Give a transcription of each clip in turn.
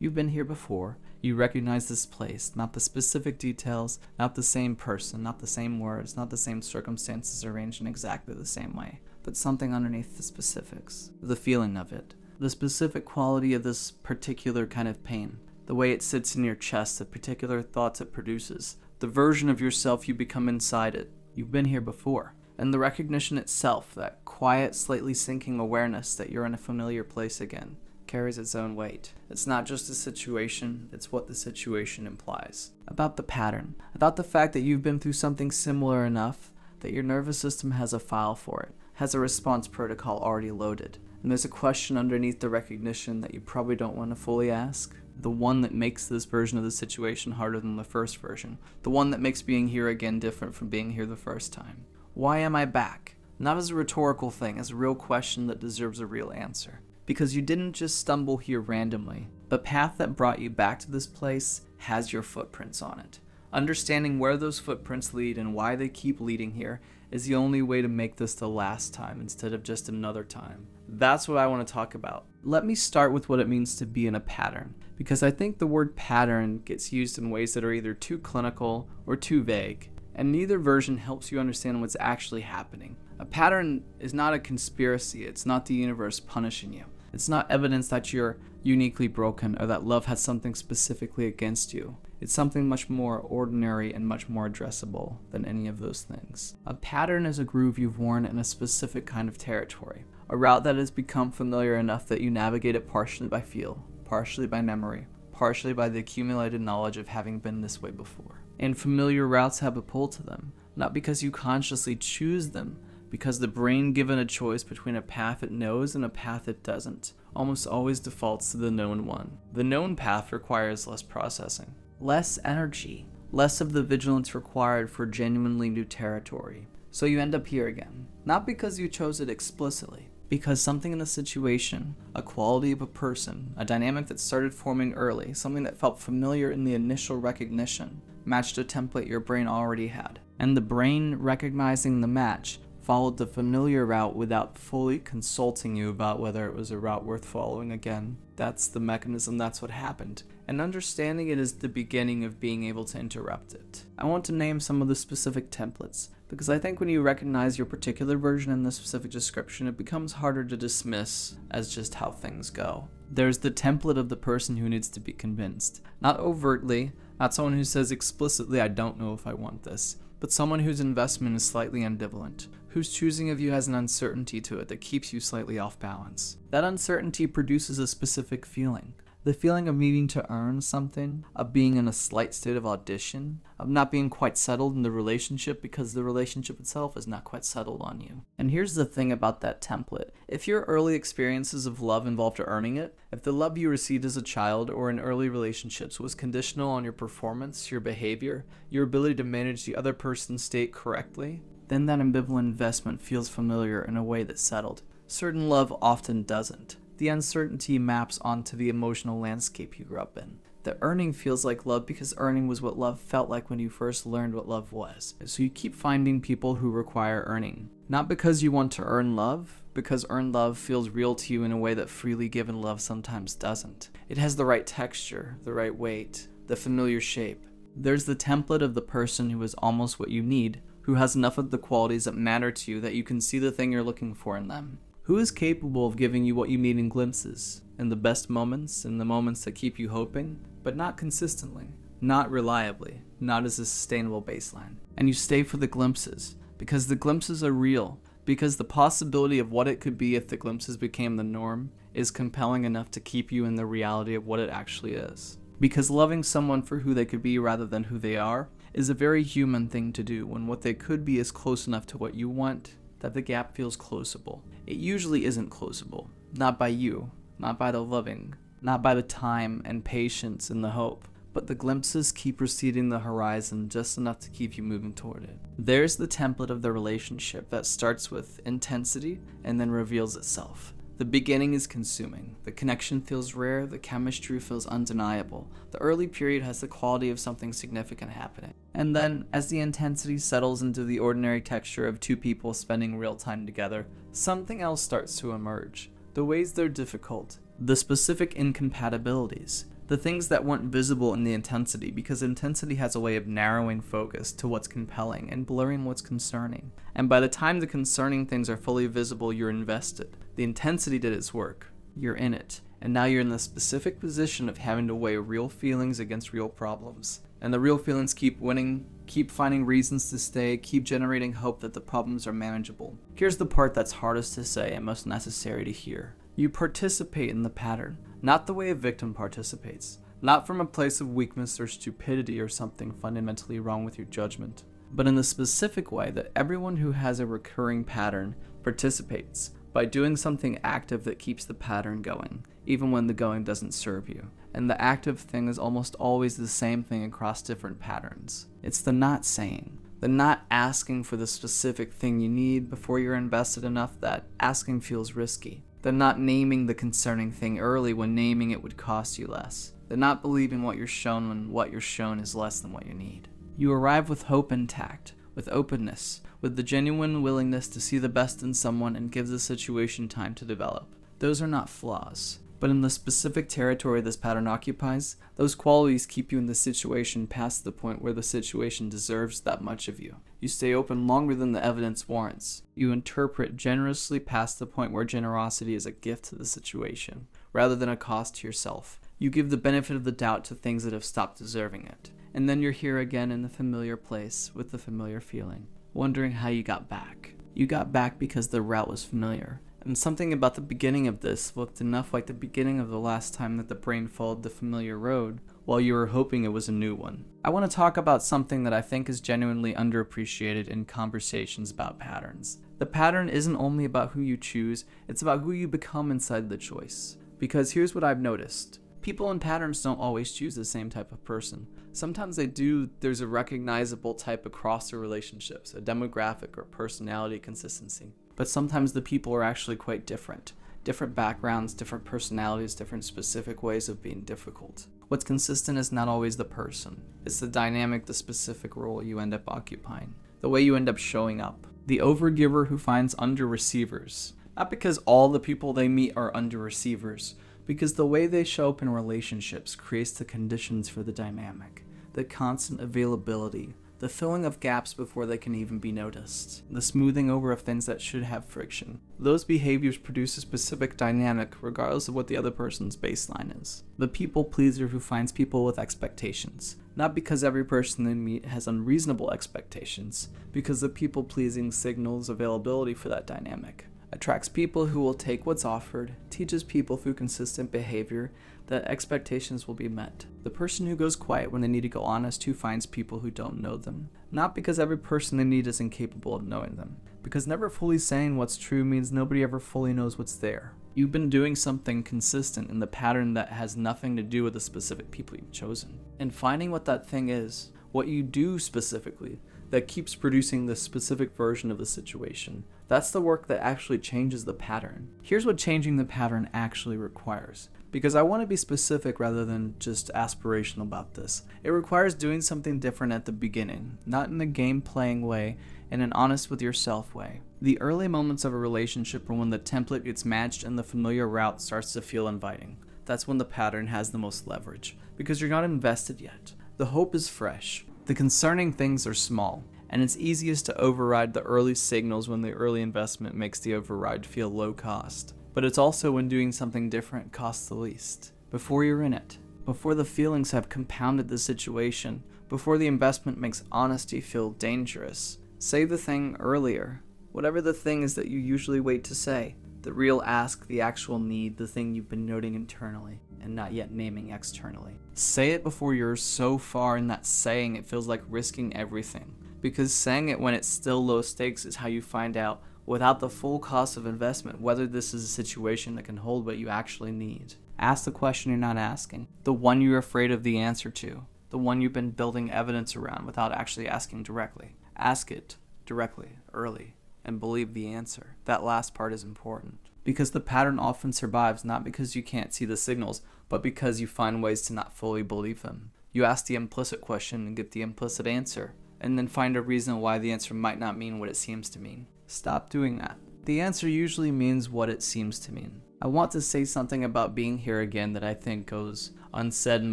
You've been here before. You recognize this place, not the specific details, not the same person, not the same words, not the same circumstances arranged in exactly the same way, but something underneath the specifics, the feeling of it, the specific quality of this particular kind of pain, the way it sits in your chest, the particular thoughts it produces, the version of yourself you become inside it. You've been here before. And the recognition itself, that quiet, slightly sinking awareness that you're in a familiar place again, carries its own weight. It's not just a situation, it's what the situation implies. About the pattern, about the fact that you've been through something similar enough that your nervous system has a file for it, has a response protocol already loaded. And there's a question underneath the recognition that you probably don't want to fully ask. The one that makes this version of the situation harder than the first version. The one that makes being here again different from being here the first time. Why am I back? Not as a rhetorical thing, as a real question that deserves a real answer. Because you didn't just stumble here randomly. The path that brought you back to this place has your footprints on it. Understanding where those footprints lead and why they keep leading here is the only way to make this the last time instead of just another time. That's what I want to talk about. Let me start with what it means to be in a pattern, because I think the word pattern gets used in ways that are either too clinical or too vague, and neither version helps you understand what's actually happening. A pattern is not a conspiracy. It's not the universe punishing you. It's not evidence that you're uniquely broken or that love has something specifically against you. It's something much more ordinary and much more addressable than any of those things. A pattern is a groove you've worn in a specific kind of territory, a route that has become familiar enough that you navigate it partially by feel, partially by memory, partially by the accumulated knowledge of having been this way before. And familiar routes have a pull to them, not because you consciously choose them, because the brain, given a choice between a path it knows and a path it doesn't, almost always defaults to the known one. The known path requires less processing, less energy, less of the vigilance required for genuinely new territory. So you end up here again, not because you chose it explicitly, because something in a situation, a quality of a person, a dynamic that started forming early, something that felt familiar in the initial recognition, matched a template your brain already had. And the brain, recognizing the match, followed the familiar route without fully consulting you about whether it was a route worth following again. That's the mechanism, that's what happened. And understanding it is the beginning of being able to interrupt it. I want to name some of the specific templates, because I think when you recognize your particular version in the specific description, it becomes harder to dismiss as just how things go. There's the template of the person who needs to be convinced. Not overtly, not someone who says explicitly, I don't know if I want this, but someone whose investment is slightly ambivalent, whose choosing of you has an uncertainty to it that keeps you slightly off balance. That uncertainty produces a specific feeling. The feeling of needing to earn something, of being in a slight state of audition, of not being quite settled in the relationship because the relationship itself is not quite settled on you. And here's the thing about that template. If your early experiences of love involved earning it, if the love you received as a child or in early relationships was conditional on your performance, your behavior, your ability to manage the other person's state correctly, then that ambivalent investment feels familiar in a way that's settled. Certain love often doesn't. The uncertainty maps onto the emotional landscape you grew up in. The earning feels like love because earning was what love felt like when you first learned what love was. So you keep finding people who require earning. Not because you want to earn love, because earned love feels real to you in a way that freely given love sometimes doesn't. It has the right texture, the right weight, the familiar shape. There's the template of the person who is almost what you need, who has enough of the qualities that matter to you that you can see the thing you're looking for in them. Who is capable of giving you what you need in glimpses, in the best moments, in the moments that keep you hoping, but not consistently, not reliably, not as a sustainable baseline. And you stay for the glimpses, because the glimpses are real, because the possibility of what it could be if the glimpses became the norm is compelling enough to keep you in the reality of what it actually is. Because loving someone for who they could be rather than who they are is a very human thing to do when what they could be is close enough to what you want that the gap feels closable. It usually isn't closable. Not by you, not by the loving, not by the time and patience and the hope, but the glimpses keep receding the horizon just enough to keep you moving toward it. There's the template of the relationship that starts with intensity and then reveals itself. The beginning is consuming. The connection feels rare, the chemistry feels undeniable. The early period has the quality of something significant happening. And then, as the intensity settles into the ordinary texture of two people spending real time together, something else starts to emerge. The ways they're difficult, the specific incompatibilities, The things that weren't visible in the intensity, because intensity has a way of narrowing focus to what's compelling and blurring what's concerning. And by the time the concerning things are fully visible, you're invested. The intensity did its work. You're in it. And now you're in the specific position of having to weigh real feelings against real problems. And the real feelings keep winning, keep finding reasons to stay, keep generating hope that the problems are manageable. Here's the part that's hardest to say and most necessary to hear. You participate in the pattern, not the way a victim participates, not from a place of weakness or stupidity or something fundamentally wrong with your judgment, but in the specific way that everyone who has a recurring pattern participates by doing something active that keeps the pattern going, even when the going doesn't serve you. And the active thing is almost always the same thing across different patterns. It's the not saying, the not asking for the specific thing you need before you're invested enough that asking feels risky. The not naming the concerning thing early when naming it would cost you less. The not believing what you're shown when what you're shown is less than what you need. You arrive with hope intact, with openness, with the genuine willingness to see the best in someone and give the situation time to develop. Those are not flaws. But in the specific territory this pattern occupies, those qualities keep you in the situation past the point where the situation deserves that much of you. You stay open longer than the evidence warrants. You interpret generously past the point where generosity is a gift to the situation, rather than a cost to yourself. You give the benefit of the doubt to things that have stopped deserving it. And then you're here again in the familiar place with the familiar feeling, wondering how you got back. You got back because the route was familiar. And something about the beginning of this looked enough like the beginning of the last time that the brain followed the familiar road, while you were hoping it was a new one. I want to talk about something that I think is genuinely underappreciated in conversations about patterns. The pattern isn't only about who you choose, it's about who you become inside the choice. Because here's what I've noticed. People in patterns don't always choose the same type of person. Sometimes they do. There's a recognizable type across their relationships, a demographic or personality consistency. But sometimes the people are actually quite different. Different backgrounds, different personalities, different specific ways of being difficult. What's consistent is not always the person. It's the dynamic, the specific role you end up occupying. The way you end up showing up. The overgiver who finds under-receivers. Not because all the people they meet are under-receivers, because the way they show up in relationships creates the conditions for the dynamic. The constant availability. The filling of gaps before they can even be noticed. The smoothing over of things that should have friction. Those behaviors produce a specific dynamic regardless of what the other person's baseline is. The people pleaser who finds people with expectations. Not because every person they meet has unreasonable expectations, because the people pleasing signals availability for that dynamic. Attracts people who will take what's offered, teaches people through consistent behavior that expectations will be met. The person who goes quiet when they need to go honest who finds people who don't know them. Not because every person they need is incapable of knowing them. Because never fully saying what's true means nobody ever fully knows what's there. You've been doing something consistent in the pattern that has nothing to do with the specific people you've chosen. And finding what that thing is, what you do specifically, that keeps producing the specific version of the situation. That's the work that actually changes the pattern. Here's what changing the pattern actually requires. Because I want to be specific rather than just aspirational about this. It requires doing something different at the beginning, not in a game-playing way, in an honest with yourself way. The early moments of a relationship are when the template gets matched and the familiar route starts to feel inviting. That's when the pattern has the most leverage, because you're not invested yet. The hope is fresh. The concerning things are small, and it's easiest to override the early signals when the early investment makes the override feel low cost. But it's also when doing something different costs the least. Before you're in it, before the feelings have compounded the situation, before the investment makes honesty feel dangerous, say the thing earlier. Whatever the thing is that you usually wait to say. The real ask, the actual need, the thing you've been noting internally and not yet naming externally. Say it before you're so far in that saying it feels like risking everything. Because saying it when it's still low stakes is how you find out, without the full cost of investment, whether this is a situation that can hold what you actually need. Ask the question you're not asking. The one you're afraid of the answer to. The one you've been building evidence around without actually asking directly. Ask it directly, early, and believe the answer. That last part is important. Because the pattern often survives not because you can't see the signals, but because you find ways to not fully believe them. You ask the implicit question and get the implicit answer, and then find a reason why the answer might not mean what it seems to mean. Stop doing that. The answer usually means what it seems to mean. I want to say something about being here again that I think goes unsaid in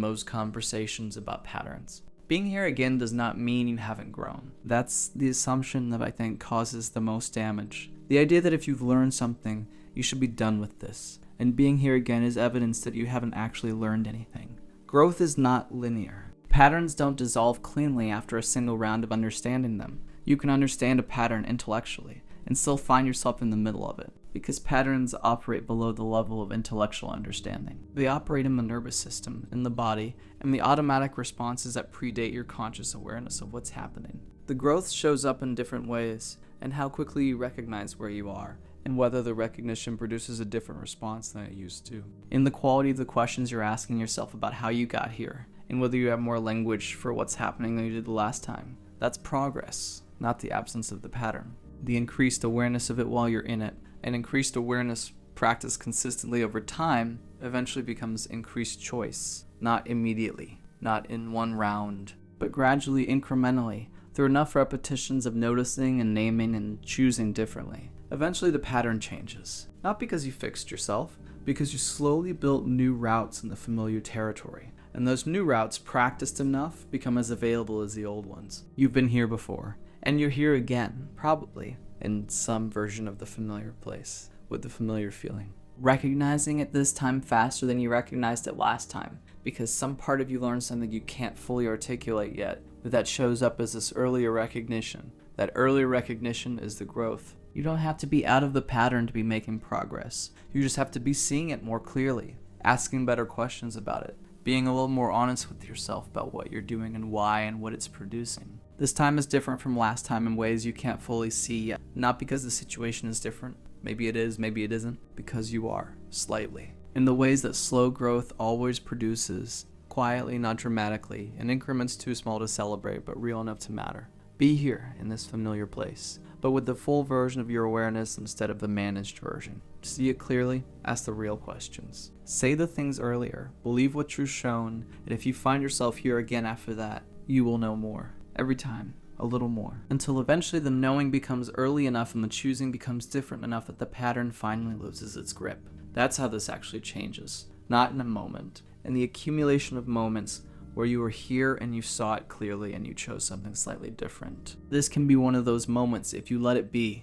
most conversations about patterns. Being here again does not mean you haven't grown. That's the assumption that I think causes the most damage. The idea that if you've learned something, you should be done with this. And being here again is evidence that you haven't actually learned anything. Growth is not linear. Patterns don't dissolve cleanly after a single round of understanding them. You can understand a pattern intellectually and still find yourself in the middle of it, because patterns operate below the level of intellectual understanding. They operate in the nervous system, in the body, and the automatic responses that predate your conscious awareness of what's happening. The growth shows up in different ways, and how quickly you recognize where you are, and whether the recognition produces a different response than it used to. In the quality of the questions you're asking yourself about how you got here, and whether you have more language for what's happening than you did the last time. That's progress, not the absence of the pattern. The increased awareness of it while you're in it, and increased awareness practiced consistently over time eventually becomes increased choice. Not immediately, not in one round, but gradually, incrementally, through enough repetitions of noticing and naming and choosing differently. Eventually the pattern changes. Not because you fixed yourself, because you slowly built new routes in the familiar territory. And those new routes, practiced enough, become as available as the old ones. You've been here before, and you're here again, probably, in some version of the familiar place, with the familiar feeling. Recognizing it this time faster than you recognized it last time, because some part of you learned something you can't fully articulate yet, but that shows up as this earlier recognition. That earlier recognition is the growth. You don't have to be out of the pattern to be making progress. You just have to be seeing it more clearly, asking better questions about it, being a little more honest with yourself about what you're doing and why and what it's producing. This time is different from last time in ways you can't fully see yet. Not because the situation is different. Maybe it is, maybe it isn't. Because you are, slightly. In the ways that slow growth always produces, quietly, not dramatically, in increments too small to celebrate but real enough to matter. Be here in this familiar place, but with the full version of your awareness instead of the managed version. See it clearly, ask the real questions. Say the things earlier, believe what you're shown, and if you find yourself here again after that, you will know more. Every time, a little more. Until eventually the knowing becomes early enough and the choosing becomes different enough that the pattern finally loses its grip. That's how this actually changes. Not in a moment. In the accumulation of moments where you were here and you saw it clearly and you chose something slightly different. This can be one of those moments if you let it be.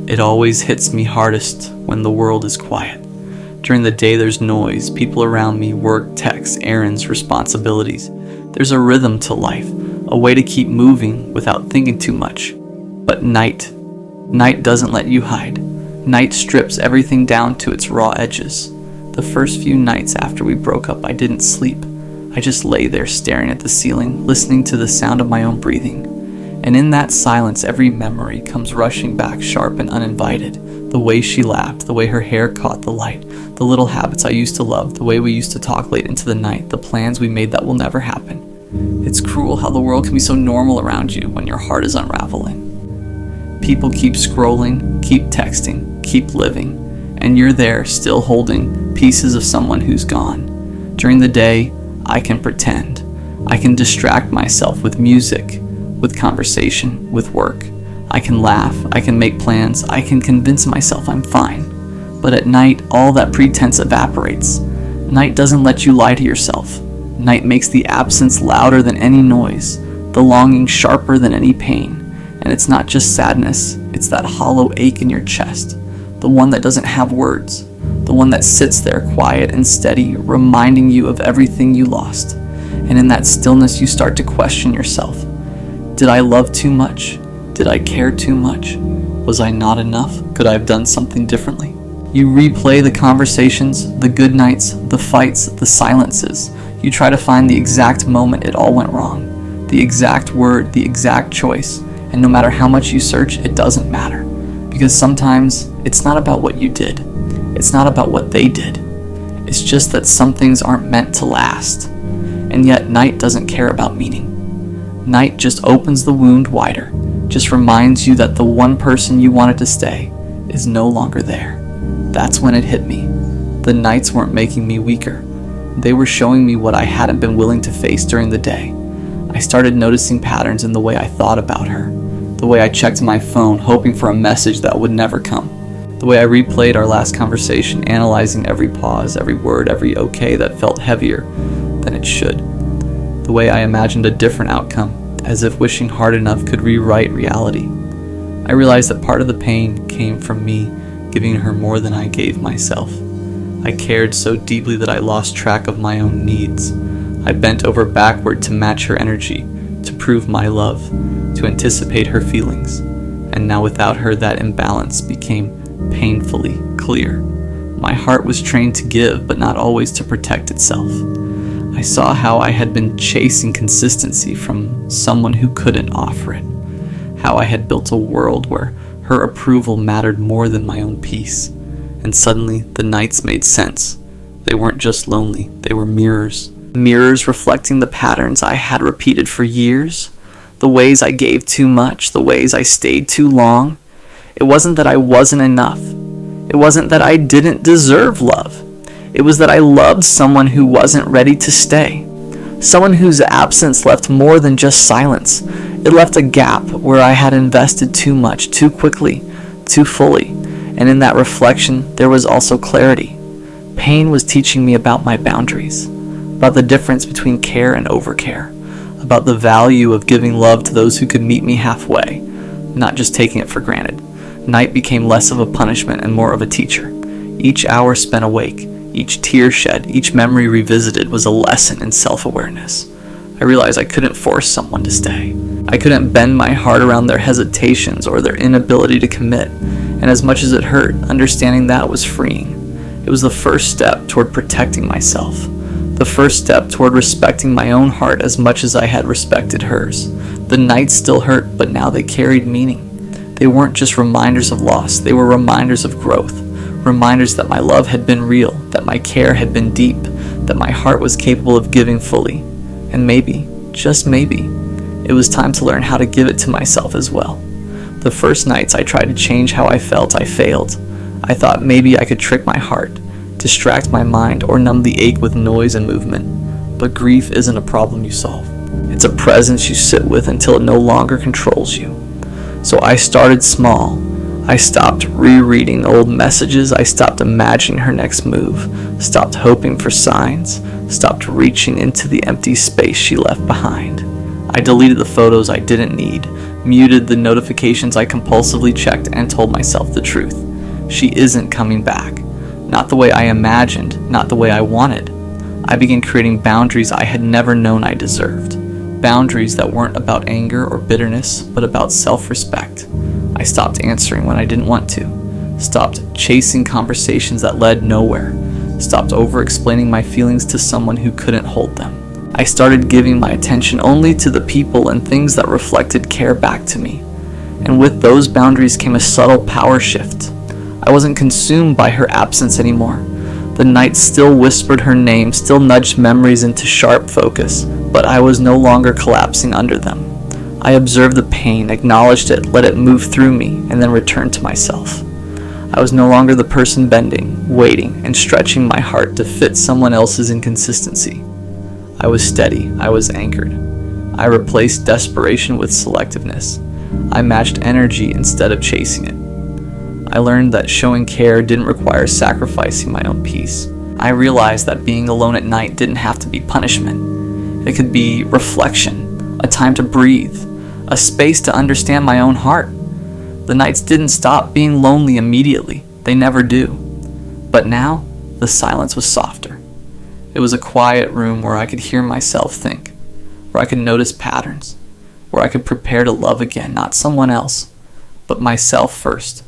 It always hits me hardest when the world is quiet. During the day there's noise, people around me, work, texts, errands, responsibilities. There's a rhythm to life, a way to keep moving without thinking too much. But night doesn't let you hide. Night strips everything down to its raw edges. The first few nights after we broke up, I didn't sleep. I just lay there staring at the ceiling, listening to the sound of my own breathing. And in that silence, every memory comes rushing back sharp and uninvited. The way she laughed, the way her hair caught the light, the little habits I used to love, the way we used to talk late into the night, the plans we made that will never happen. It's cruel how the world can be so normal around you when your heart is unraveling. People keep scrolling, keep texting, keep living, and you're there still holding pieces of someone who's gone. During the day, I can pretend. I can distract myself with music, with conversation, with work. I can laugh, I can make plans, I can convince myself I'm fine. But at night, all that pretense evaporates. Night doesn't let you lie to yourself. Night makes the absence louder than any noise, the longing sharper than any pain. And it's not just sadness, it's that hollow ache in your chest, the one that doesn't have words, the one that sits there quiet and steady, reminding you of everything you lost. And in that stillness you start to question yourself. Did I love too much? Did I care too much? Was I not enough? Could I have done something differently? You replay the conversations, the good nights, the fights, the silences. You try to find the exact moment it all went wrong, the exact word, the exact choice. And no matter how much you search, it doesn't matter. Because sometimes it's not about what you did. It's not about what they did. It's just that some things aren't meant to last. And yet night doesn't care about meaning. Night just opens the wound wider, just reminds you that the one person you wanted to stay is no longer there. That's when it hit me. The nights weren't making me weaker. They were showing me what I hadn't been willing to face during the day. I started noticing patterns in the way I thought about her, the way I checked my phone hoping for a message that would never come, the way I replayed our last conversation, analyzing every pause, every word, every okay that felt heavier, than it should. The way I imagined a different outcome, as if wishing hard enough could rewrite reality. I realized that part of the pain came from me giving her more than I gave myself. I cared so deeply that I lost track of my own needs. I bent over backward to match her energy, to prove my love, to anticipate her feelings. And now without her, that imbalance became painfully clear. My heart was trained to give, but not always to protect itself. I saw how I had been chasing consistency from someone who couldn't offer it. How I had built a world where her approval mattered more than my own peace. And suddenly, the nights made sense. They weren't just lonely, they were mirrors. Mirrors reflecting the patterns I had repeated for years. The ways I gave too much, the ways I stayed too long. It wasn't that I wasn't enough. It wasn't that I didn't deserve love. It was that I loved someone who wasn't ready to stay. Someone whose absence left more than just silence. It left a gap where I had invested too much, too quickly, too fully. And in that reflection, there was also clarity. Pain was teaching me about my boundaries, about the difference between care and overcare, about the value of giving love to those who could meet me halfway, not just taking it for granted. Night became less of a punishment and more of a teacher. Each hour spent awake, each tear shed, each memory revisited was a lesson in self-awareness. I realized I couldn't force someone to stay. I couldn't bend my heart around their hesitations or their inability to commit. And as much as it hurt, understanding that was freeing. It was the first step toward protecting myself. The first step toward respecting my own heart as much as I had respected hers. The nights still hurt, but now they carried meaning. They weren't just reminders of loss, they were reminders of growth. Reminders that my love had been real, that my care had been deep, that my heart was capable of giving fully. And maybe, just maybe, it was time to learn how to give it to myself as well. The first nights I tried to change how I felt, I failed. I thought maybe I could trick my heart, distract my mind, or numb the ache with noise and movement. But grief isn't a problem you solve. It's a presence you sit with until it no longer controls you. So I started small. I stopped rereading old messages. I stopped imagining her next move. Stopped hoping for signs. Stopped reaching into the empty space she left behind. I deleted the photos I didn't need, muted the notifications I compulsively checked, and told myself the truth. She isn't coming back. Not the way I imagined, not the way I wanted. I began creating boundaries I had never known I deserved. Boundaries that weren't about anger or bitterness, but about self-respect. I stopped answering when I didn't want to. Stopped chasing conversations that led nowhere. Stopped over-explaining my feelings to someone who couldn't hold them. I started giving my attention only to the people and things that reflected care back to me. And with those boundaries came a subtle power shift. I wasn't consumed by her absence anymore. The night still whispered her name, still nudged memories into sharp focus, but I was no longer collapsing under them. I observed the pain, acknowledged it, let it move through me, and then returned to myself. I was no longer the person bending, waiting, and stretching my heart to fit someone else's inconsistency. I was steady, I was anchored. I replaced desperation with selectiveness. I matched energy instead of chasing it. I learned that showing care didn't require sacrificing my own peace. I realized that being alone at night didn't have to be punishment. It could be reflection, a time to breathe, a space to understand my own heart. The nights didn't stop being lonely immediately. They never do. But now, the silence was softer. It was a quiet room where I could hear myself think, where I could notice patterns, where I could prepare to love again, not someone else, but myself first.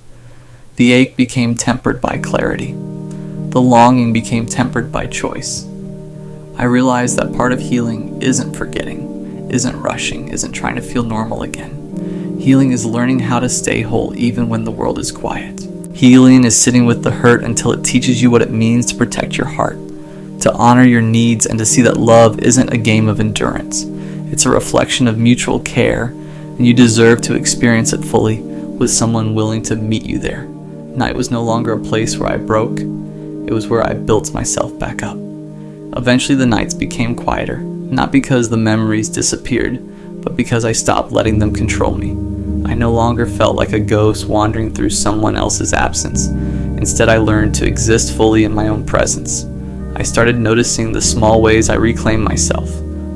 The ache became tempered by clarity. The longing became tempered by choice. I realized that part of healing isn't forgetting, isn't rushing, isn't trying to feel normal again. Healing is learning how to stay whole even when the world is quiet. Healing is sitting with the hurt until it teaches you what it means to protect your heart, to honor your needs, and to see that love isn't a game of endurance. It's a reflection of mutual care, and you deserve to experience it fully with someone willing to meet you there. Night was no longer a place where I broke. It was where I built myself back up. Eventually the nights became quieter, not because the memories disappeared, but because I stopped letting them control me. I no longer felt like a ghost wandering through someone else's absence. Instead, I learned to exist fully in my own presence. I started noticing the small ways I reclaimed myself.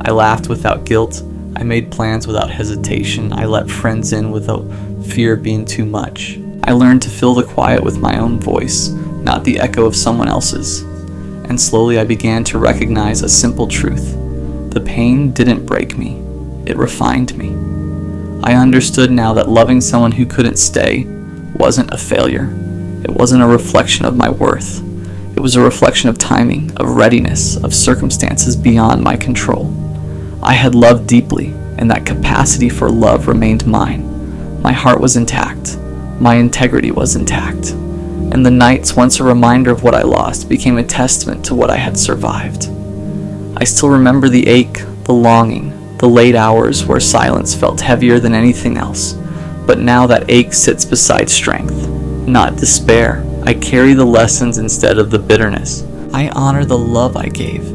I laughed without guilt. I made plans without hesitation. I let friends in without fear of being too much. I learned to fill the quiet with my own voice, not the echo of someone else's. And slowly I began to recognize a simple truth. The pain didn't break me. It refined me. I understood now that loving someone who couldn't stay wasn't a failure. It wasn't a reflection of my worth. It was a reflection of timing, of readiness, of circumstances beyond my control. I had loved deeply, and that capacity for love remained mine. My heart was intact. My integrity was intact. And the nights, once a reminder of what I lost, became a testament to what I had survived. I still remember the ache, the longing, the late hours where silence felt heavier than anything else. But now that ache sits beside strength, not despair. I carry the lessons instead of the bitterness. I honor the love I gave,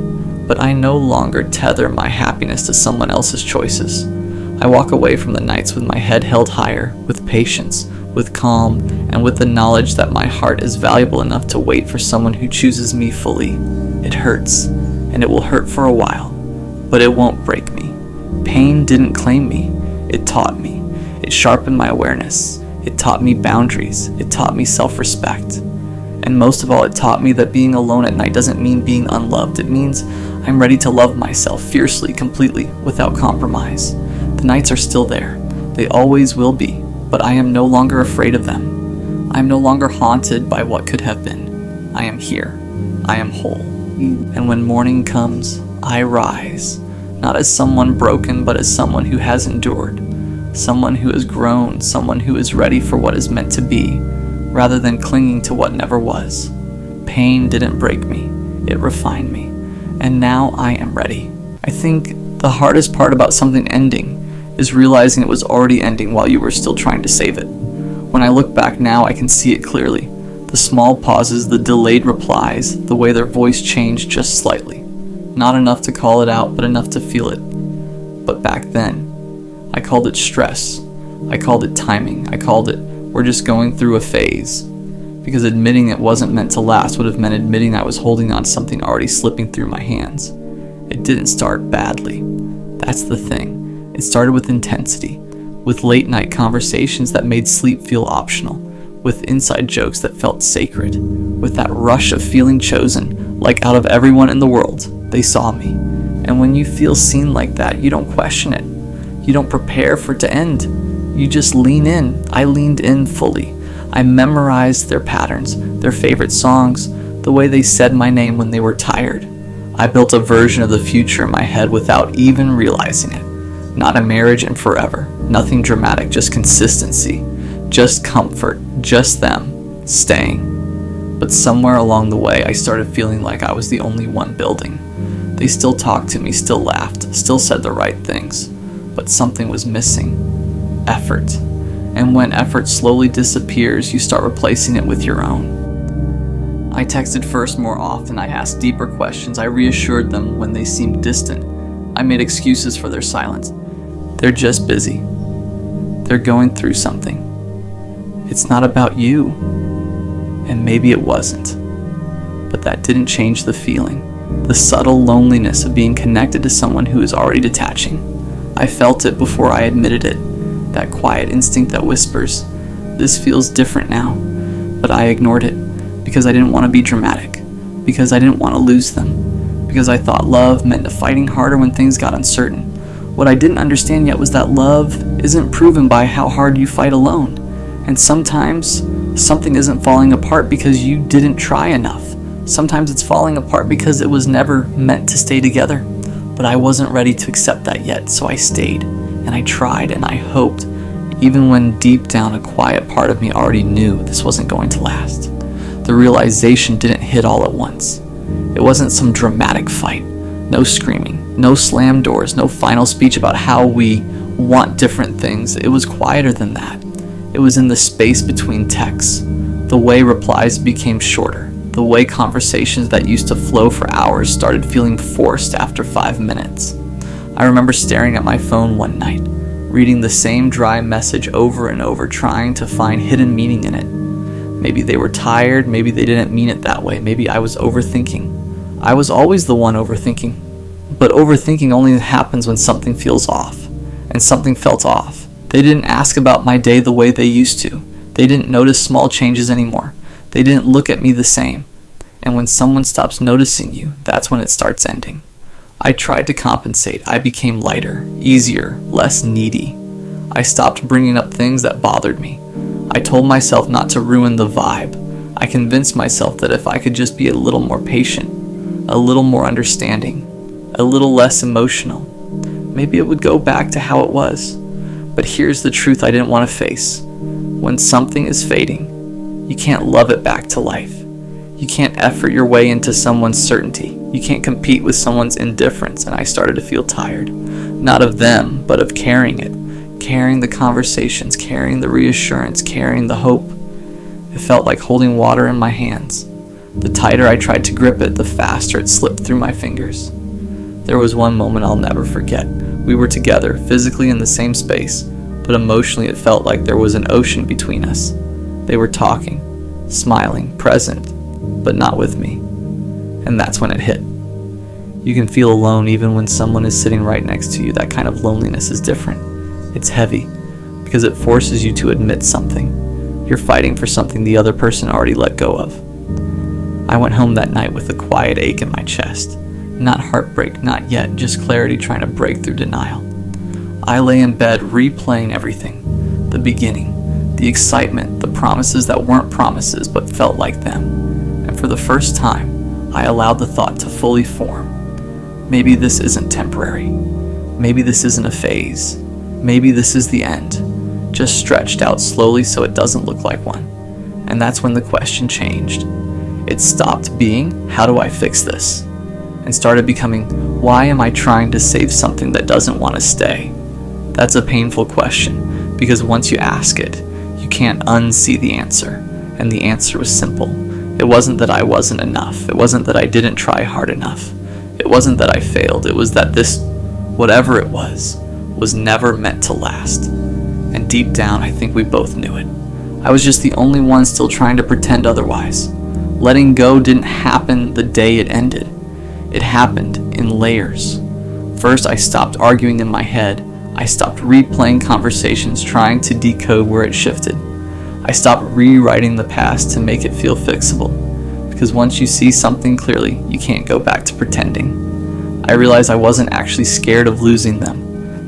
but I no longer tether my happiness to someone else's choices. I walk away from the nights with my head held higher, with patience, with calm, and with the knowledge that my heart is valuable enough to wait for someone who chooses me fully. It hurts, and it will hurt for a while, but it won't break me. Pain didn't claim me. It taught me. It sharpened my awareness. It taught me boundaries. It taught me self-respect. And most of all, it taught me that being alone at night doesn't mean being unloved. It means I'm ready to love myself fiercely, completely, without compromise. The nights are still there. They always will be, but I am no longer afraid of them. I am no longer haunted by what could have been. I am here. I am whole. And when morning comes, I rise, not as someone broken, but as someone who has endured. Someone who has grown, someone who is ready for what is meant to be, rather than clinging to what never was. Pain didn't break me, it refined me, and now I am ready. I think the hardest part about something ending is realizing it was already ending while you were still trying to save it. When I look back now, I can see it clearly. The small pauses, the delayed replies, the way their voice changed just slightly. Not enough to call it out, but enough to feel it. But back then, I called it stress. I called it timing. I called it, we're just going through a phase. Because admitting it wasn't meant to last would have meant admitting I was holding on to something already slipping through my hands. It didn't start badly. That's the thing. It started with intensity, with late night conversations that made sleep feel optional, with inside jokes that felt sacred, with that rush of feeling chosen, like out of everyone in the world, they saw me. And when you feel seen like that, you don't question it. You don't prepare for it to end. You just lean in. I leaned in fully. I memorized their patterns, their favorite songs, the way they said my name when they were tired. I built a version of the future in my head without even realizing it. Not a marriage and forever. Nothing dramatic, just consistency. Just comfort. Just them. Staying. But somewhere along the way, I started feeling like I was the only one building. They still talked to me, still laughed, still said the right things. But something was missing. Effort. And when effort slowly disappears, you start replacing it with your own. I texted first more often. I asked deeper questions. I reassured them when they seemed distant. I made excuses for their silence. They're just busy. They're going through something. It's not about you. And maybe it wasn't. But that didn't change the feeling. The subtle loneliness of being connected to someone who is already detaching. I felt it before I admitted it. That quiet instinct that whispers, this feels different now. But I ignored it because I didn't want to be dramatic. Because I didn't want to lose them. Because I thought love meant fighting harder when things got uncertain. What I didn't understand yet was that love isn't proven by how hard you fight alone. And sometimes something isn't falling apart because you didn't try enough. Sometimes it's falling apart because it was never meant to stay together. But I wasn't ready to accept that yet, so I stayed, and I tried, and I hoped, even when deep down a quiet part of me already knew this wasn't going to last. The realization didn't hit all at once. It wasn't some dramatic fight, no screaming, no slam doors, no final speech about how we want different things. It was quieter than that. It was in the space between texts, the way replies became shorter. The way conversations that used to flow for hours started feeling forced after 5 minutes. I remember staring at my phone one night, reading the same dry message over and over, trying to find hidden meaning in it. Maybe they were tired, maybe they didn't mean it that way, maybe I was overthinking. I was always the one overthinking. But overthinking only happens when something feels off. And something felt off. They didn't ask about my day the way they used to. They didn't notice small changes anymore. They didn't look at me the same. And when someone stops noticing you, that's when it starts ending. I tried to compensate. I became lighter, easier, less needy. I stopped bringing up things that bothered me. I told myself not to ruin the vibe. I convinced myself that if I could just be a little more patient, a little more understanding, a little less emotional, maybe it would go back to how it was. But here's the truth I didn't want to face. When something is fading, you can't love it back to life. You can't effort your way into someone's certainty. You can't compete with someone's indifference, and I started to feel tired. Not of them, but of carrying it. Carrying the conversations, carrying the reassurance, carrying the hope. It felt like holding water in my hands. The tighter I tried to grip it, the faster it slipped through my fingers. There was one moment I'll never forget. We were together, physically in the same space, but emotionally it felt like there was an ocean between us. They were talking, smiling, present, but not with me. And that's when it hit. You can feel alone even when someone is sitting right next to you. That kind of loneliness is different. It's heavy, because it forces you to admit something. You're fighting for something the other person already let go of. I went home that night with a quiet ache in my chest. Not heartbreak, not yet, just clarity trying to break through denial. I lay in bed replaying everything. The beginning, the excitement, the promises that weren't promises but felt like them. And for the first time, I allowed the thought to fully form. Maybe this isn't temporary. Maybe this isn't a phase. Maybe this is the end, just stretched out slowly so it doesn't look like one. And that's when the question changed. It stopped being, how do I fix this? And started becoming, why am I trying to save something that doesn't want to stay? That's a painful question, because once you ask it, you can't unsee the answer. And the answer was simple. It wasn't that I wasn't enough. It wasn't that I didn't try hard enough. It wasn't that I failed. It was that this, whatever it was never meant to last. And deep down, I think we both knew it. I was just the only one still trying to pretend otherwise. Letting go didn't happen the day it ended. It happened in layers. First, I stopped arguing in my head. I stopped replaying conversations trying to decode where it shifted. I stopped rewriting the past to make it feel fixable. Because once you see something clearly, you can't go back to pretending. I realized I wasn't actually scared of losing them.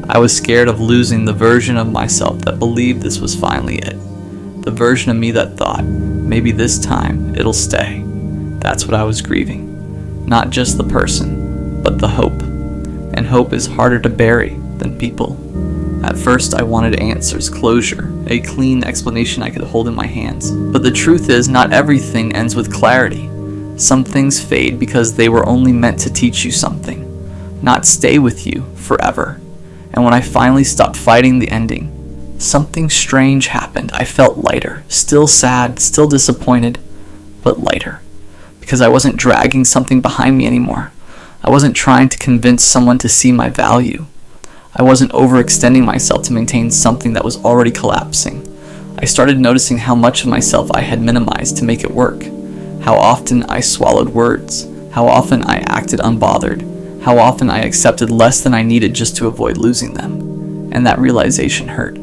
I was scared of losing the version of myself that believed this was finally it. The version of me that thought, maybe this time it'll stay. That's what I was grieving. Not just the person, but the hope. And hope is harder to bury than people. At first I wanted answers, closure, a clean explanation I could hold in my hands. But the truth is, not everything ends with clarity. Some things fade because they were only meant to teach you something, not stay with you forever. And when I finally stopped fighting the ending, something strange happened. I felt lighter, still sad, still disappointed, but lighter. Because I wasn't dragging something behind me anymore. I wasn't trying to convince someone to see my value. I wasn't overextending myself to maintain something that was already collapsing. I started noticing how much of myself I had minimized to make it work. How often I swallowed words. How often I acted unbothered. How often I accepted less than I needed just to avoid losing them. And that realization hurt,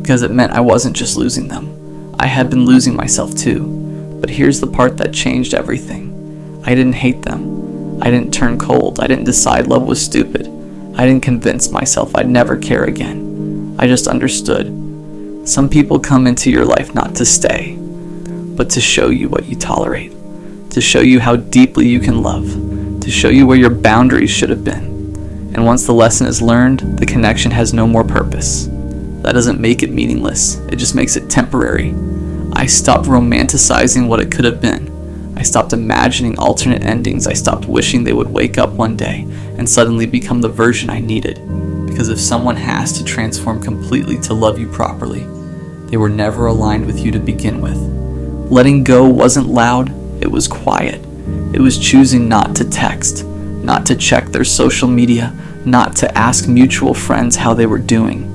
because it meant I wasn't just losing them. I had been losing myself too. But here's the part that changed everything. I didn't hate them. I didn't turn cold. I didn't decide love was stupid. I didn't convince myself I'd never care again. I just understood. Some people come into your life not to stay, but to show you what you tolerate, to show you how deeply you can love, to show you where your boundaries should have been. And once the lesson is learned, the connection has no more purpose. That doesn't make it meaningless, it just makes it temporary. I stopped romanticizing what it could have been. I stopped imagining alternate endings. I stopped wishing they would wake up one day and suddenly become the version I needed. Because if someone has to transform completely to love you properly, they were never aligned with you to begin with. Letting go wasn't loud, it was quiet. It was choosing not to text, not to check their social media, not to ask mutual friends how they were doing.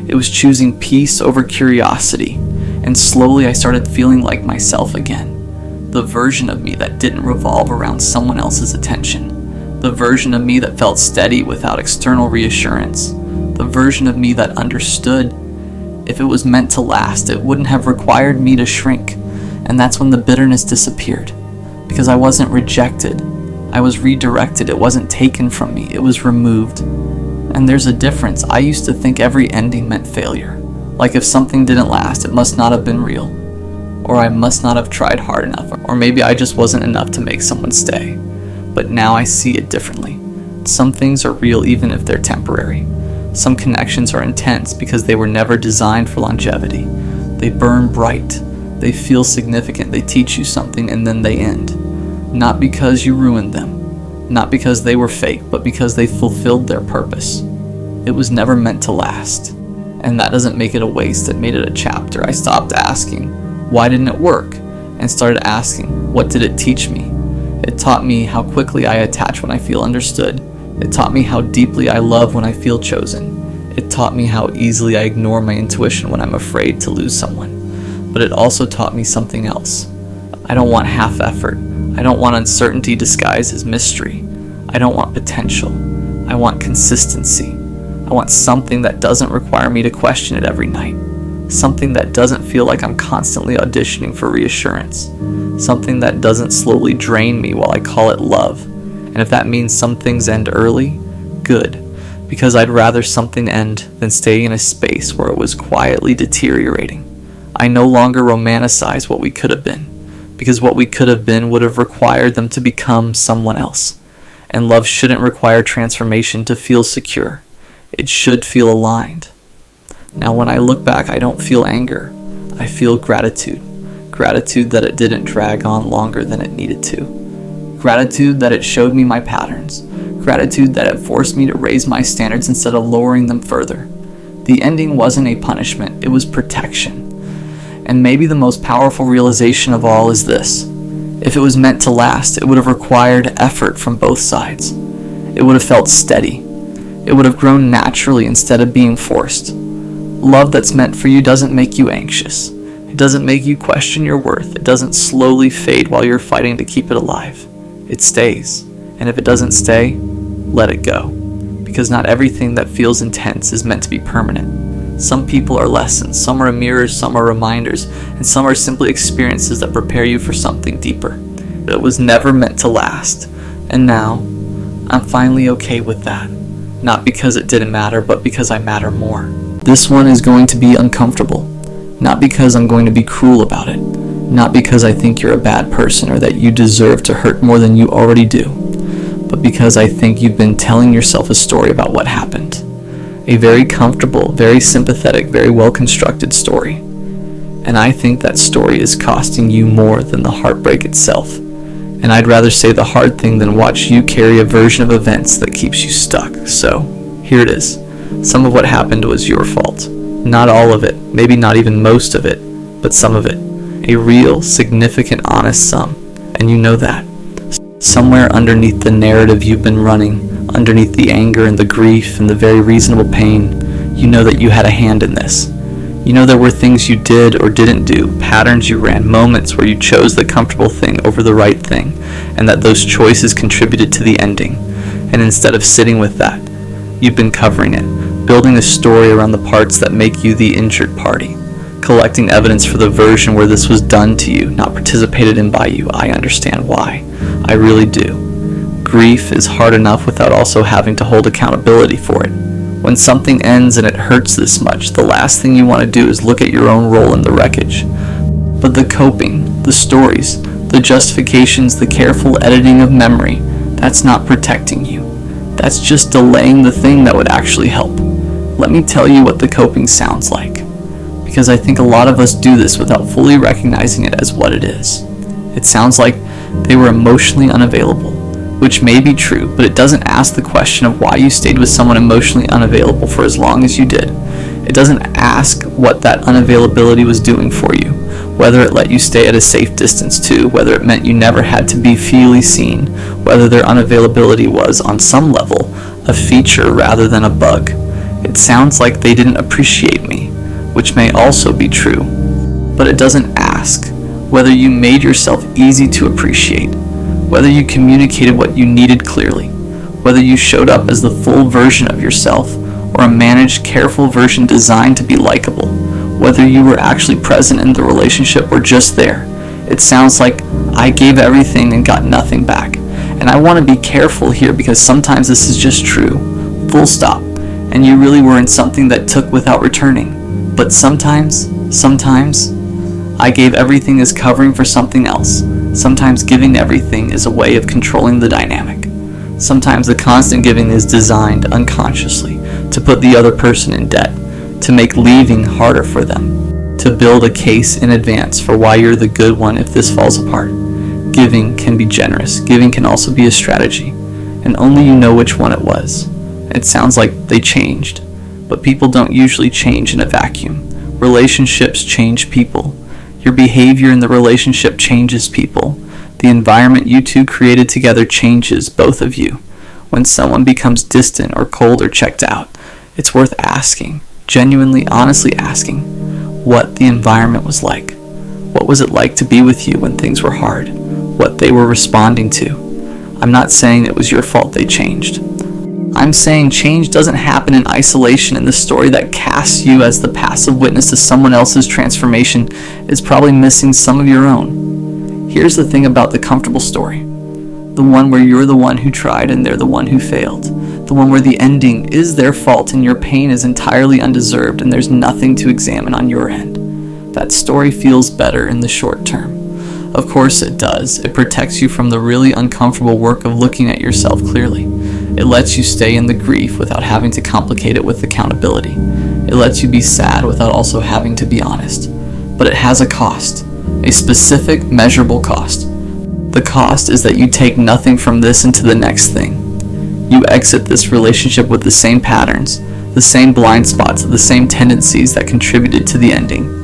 It was choosing peace over curiosity, and slowly I started feeling like myself again. The version of me that didn't revolve around someone else's attention. The version of me that felt steady without external reassurance. The version of me that understood if it was meant to last, it wouldn't have required me to shrink. And that's when the bitterness disappeared. Because I wasn't rejected. I was redirected. It wasn't taken from me. It was removed. And there's a difference. I used to think every ending meant failure. Like if something didn't last, it must not have been real. Or I must not have tried hard enough. Or maybe I just wasn't enough to make someone stay. But now I see it differently. Some things are real even if they're temporary. Some connections are intense because they were never designed for longevity. They burn bright. They feel significant. They teach you something and then they end. Not because you ruined them. Not because they were fake, but because they fulfilled their purpose. It was never meant to last. And that doesn't make it a waste. It made it a chapter. I stopped asking, why didn't it work? And started asking, what did it teach me? It taught me how quickly I attach when I feel understood. It taught me how deeply I love when I feel chosen. It taught me how easily I ignore my intuition when I'm afraid to lose someone. But it also taught me something else. I don't want half effort. I don't want uncertainty disguised as mystery. I don't want potential. I want consistency. I want something that doesn't require me to question it every night. Something that doesn't feel like I'm constantly auditioning for reassurance. Something that doesn't slowly drain me while I call it love. And if that means some things end early, good. Because I'd rather something end than stay in a space where it was quietly deteriorating. I no longer romanticize what we could have been. Because what we could have been would have required them to become someone else. And love shouldn't require transformation to feel secure. It should feel aligned. Now when I look back, I don't feel anger. I feel gratitude. Gratitude that it didn't drag on longer than it needed to. Gratitude that it showed me my patterns. Gratitude that it forced me to raise my standards instead of lowering them further. The ending wasn't a punishment, it was protection. And maybe the most powerful realization of all is this. If it was meant to last, it would have required effort from both sides. It would have felt steady. It would have grown naturally instead of being forced. Love that's meant for you doesn't make you anxious. It doesn't make you question your worth. It doesn't slowly fade while you're fighting to keep it alive. It stays. And if it doesn't stay, let it go. Because not everything that feels intense is meant to be permanent. Some people are lessons, some are mirrors, some are reminders, and some are simply experiences that prepare you for something deeper. But it was never meant to last. And now, I'm finally okay with that. Not because it didn't matter, but because I matter more. This one is going to be uncomfortable. Not because I'm going to be cruel about it. Not because I think you're a bad person or that you deserve to hurt more than you already do. But because I think you've been telling yourself a story about what happened. A very comfortable, very sympathetic, very well-constructed story. And I think that story is costing you more than the heartbreak itself. And I'd rather say the hard thing than watch you carry a version of events that keeps you stuck. So, here it is. Some of what happened was your fault. Not all of it, maybe not even most of it, but some of it. A real, significant, honest sum. And you know that. Somewhere underneath the narrative you've been running, underneath the anger and the grief and the very reasonable pain, you know that you had a hand in this. You know there were things you did or didn't do, patterns you ran, moments where you chose the comfortable thing over the right thing, and that those choices contributed to the ending. And instead of sitting with that, you've been covering it, building a story around the parts that make you the injured party, collecting evidence for the version where this was done to you, not participated in by you. I understand why. I really do. Grief is hard enough without also having to hold accountability for it. When something ends and it hurts this much, the last thing you want to do is look at your own role in the wreckage. But the coping, the stories, the justifications, the careful editing of memory, that's not protecting you. That's just delaying the thing that would actually help. Let me tell you what the coping sounds like. Because I think a lot of us do this without fully recognizing it as what it is. It sounds like they were emotionally unavailable, which may be true, but it doesn't ask the question of why you stayed with someone emotionally unavailable for as long as you did. It doesn't ask what that unavailability was doing for you, whether it let you stay at a safe distance too, whether it meant you never had to be freely seen, whether their unavailability was, on some level, a feature rather than a bug. It sounds like they didn't appreciate me, which may also be true, but it doesn't ask, whether you made yourself easy to appreciate, whether you communicated what you needed clearly, whether you showed up as the full version of yourself or a managed, careful version designed to be likable, whether you were actually present in the relationship or just there. It sounds like I gave everything and got nothing back. And I want to be careful here because sometimes this is just true, full stop, and you really were in something that took without returning. But sometimes, I gave everything as covering for something else. Sometimes giving everything is a way of controlling the dynamic. Sometimes the constant giving is designed unconsciously to put the other person in debt, to make leaving harder for them, to build a case in advance for why you're the good one if this falls apart. Giving can be generous. Giving can also be a strategy, and only you know which one it was. It sounds like they changed, but people don't usually change in a vacuum. Relationships change people. Your behavior in the relationship changes people. The environment you two created together changes both of you. When someone becomes distant or cold or checked out, it's worth asking, genuinely, honestly asking, what the environment was like. What was it like to be with you when things were hard? What they were responding to. I'm not saying it was your fault they changed. I'm saying change doesn't happen in isolation, and the story that casts you as the passive witness to someone else's transformation is probably missing some of your own. Here's the thing about the comfortable story. The one where you're the one who tried and they're the one who failed. The one where the ending is their fault and your pain is entirely undeserved and there's nothing to examine on your end. That story feels better in the short term. Of course it does. It protects you from the really uncomfortable work of looking at yourself clearly. It lets you stay in the grief without having to complicate it with accountability. It lets you be sad without also having to be honest. But it has a cost, a specific, measurable cost. The cost is that you take nothing from this into the next thing. You exit this relationship with the same patterns, the same blind spots, the same tendencies that contributed to the ending.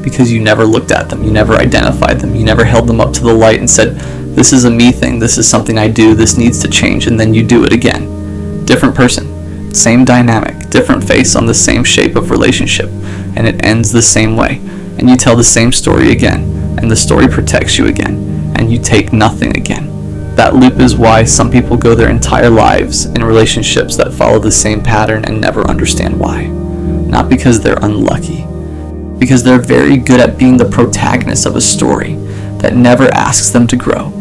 Because you never looked at them, you never identified them, you never held them up to the light and said, this is a me thing, this is something I do, this needs to change, and then you do it again. Different person, same dynamic, different face on the same shape of relationship, and it ends the same way. And you tell the same story again, and the story protects you again, and you take nothing again. That loop is why some people go their entire lives in relationships that follow the same pattern and never understand why. Not because they're unlucky, because they're very good at being the protagonist of a story that never asks them to grow.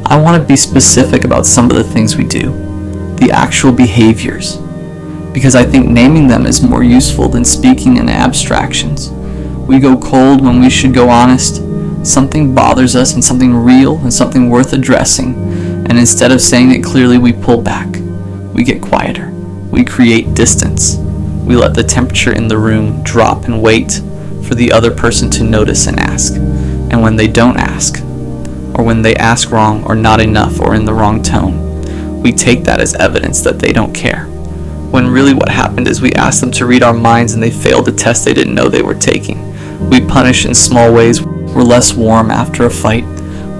I want to be specific about some of the things we do, the actual behaviors, because I think naming them is more useful than speaking in abstractions. We go cold when we should go honest. Something bothers us and something real and something worth addressing, and instead of saying it clearly, we pull back. We get quieter. We create distance. We let the temperature in the room drop and wait for the other person to notice and ask. And when they don't ask, or when they ask wrong or not enough or in the wrong tone, we take that as evidence that they don't care. When really what happened is we asked them to read our minds and they failed a test they didn't know they were taking. We punish in small ways. We're less warm after a fight.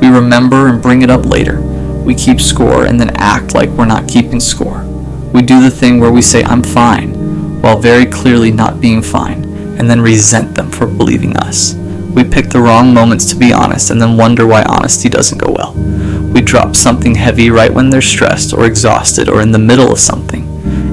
We remember and bring it up later. We keep score and then act like we're not keeping score. We do the thing where we say, I'm fine, while very clearly not being fine, and then resent them for believing us. We pick the wrong moments to be honest and then wonder why honesty doesn't go well. We drop something heavy right when they're stressed or exhausted or in the middle of something.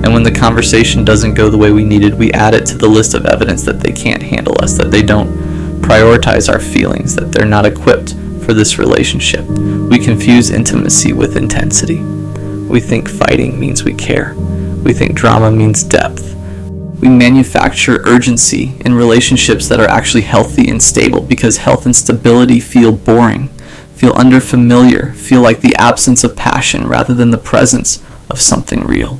And when the conversation doesn't go the way we needed, we add it to the list of evidence that they can't handle us, that they don't prioritize our feelings, that they're not equipped for this relationship. We confuse intimacy with intensity. We think fighting means we care. We think drama means depth. We manufacture urgency in relationships that are actually healthy and stable because health and stability feel boring, feel unfamiliar, feel like the absence of passion rather than the presence of something real.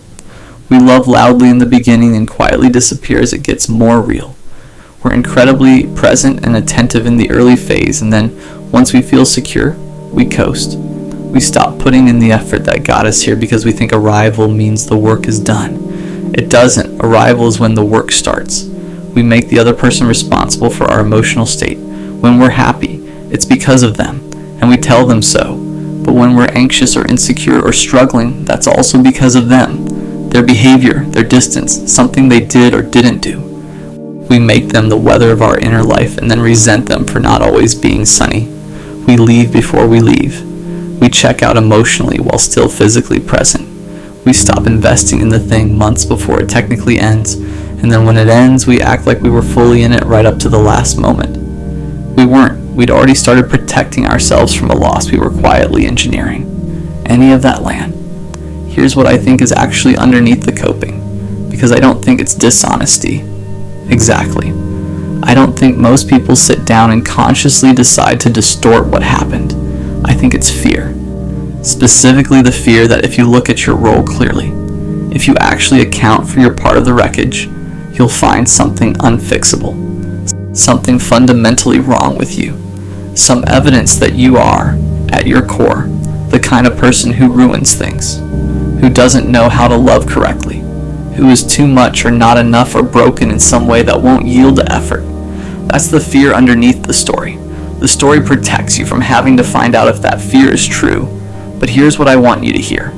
We love loudly in the beginning and quietly disappear as it gets more real. We're incredibly present and attentive in the early phase, and then once we feel secure, we coast. We stop putting in the effort that got us here because we think arrival means the work is done. It doesn't. Arrival is when the work starts. We make the other person responsible for our emotional state. When we're happy, it's because of them, and we tell them so. But when we're anxious or insecure or struggling, that's also because of them, their behavior, their distance, something they did or didn't do. We make them the weather of our inner life and then resent them for not always being sunny. We leave before we leave. We check out emotionally while still physically present. We stop investing in the thing months before it technically ends, and then when it ends, we act like we were fully in it right up to the last moment. We weren't. We'd already started protecting ourselves from a loss we were quietly engineering. Any of that land. Here's what I think is actually underneath the coping, because I don't think it's dishonesty. Exactly. I don't think most people sit down and consciously decide to distort what happened. I think it's fear. Specifically the fear that if you look at your role clearly, if you actually account for your part of the wreckage, you'll find something unfixable, something fundamentally wrong with you, some evidence that you are, at your core, the kind of person who ruins things, who doesn't know how to love correctly, who is too much or not enough or broken in some way that won't yield to effort. That's the fear underneath the story. The story protects you from having to find out if that fear is true. But here's what I want you to hear.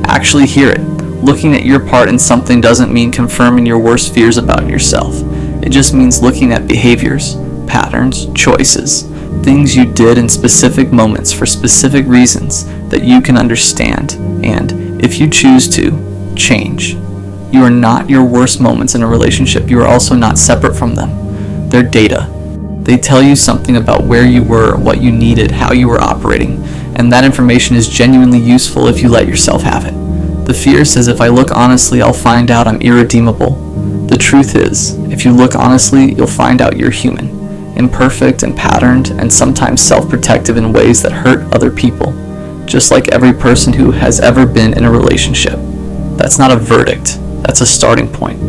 Actually hear it. Looking at your part in something doesn't mean confirming your worst fears about yourself. It just means looking at behaviors, patterns, choices, things you did in specific moments for specific reasons that you can understand and, if you choose to, change. You are not your worst moments in a relationship. You are also not separate from them. They're data. They tell you something about where you were, what you needed, how you were operating, and that information is genuinely useful if you let yourself have it. The fear says if I look honestly, I'll find out I'm irredeemable. The truth is, if you look honestly, you'll find out you're human, imperfect and patterned, and sometimes self-protective in ways that hurt other people, just like every person who has ever been in a relationship. That's not a verdict, that's a starting point.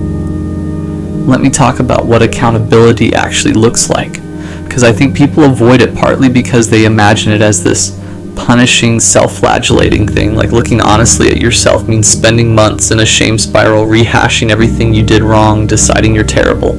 Let me talk about what accountability actually looks like, because I think people avoid it partly because they imagine it as this punishing, self-flagellating thing, like looking honestly at yourself means spending months in a shame spiral, rehashing everything you did wrong, deciding you're terrible.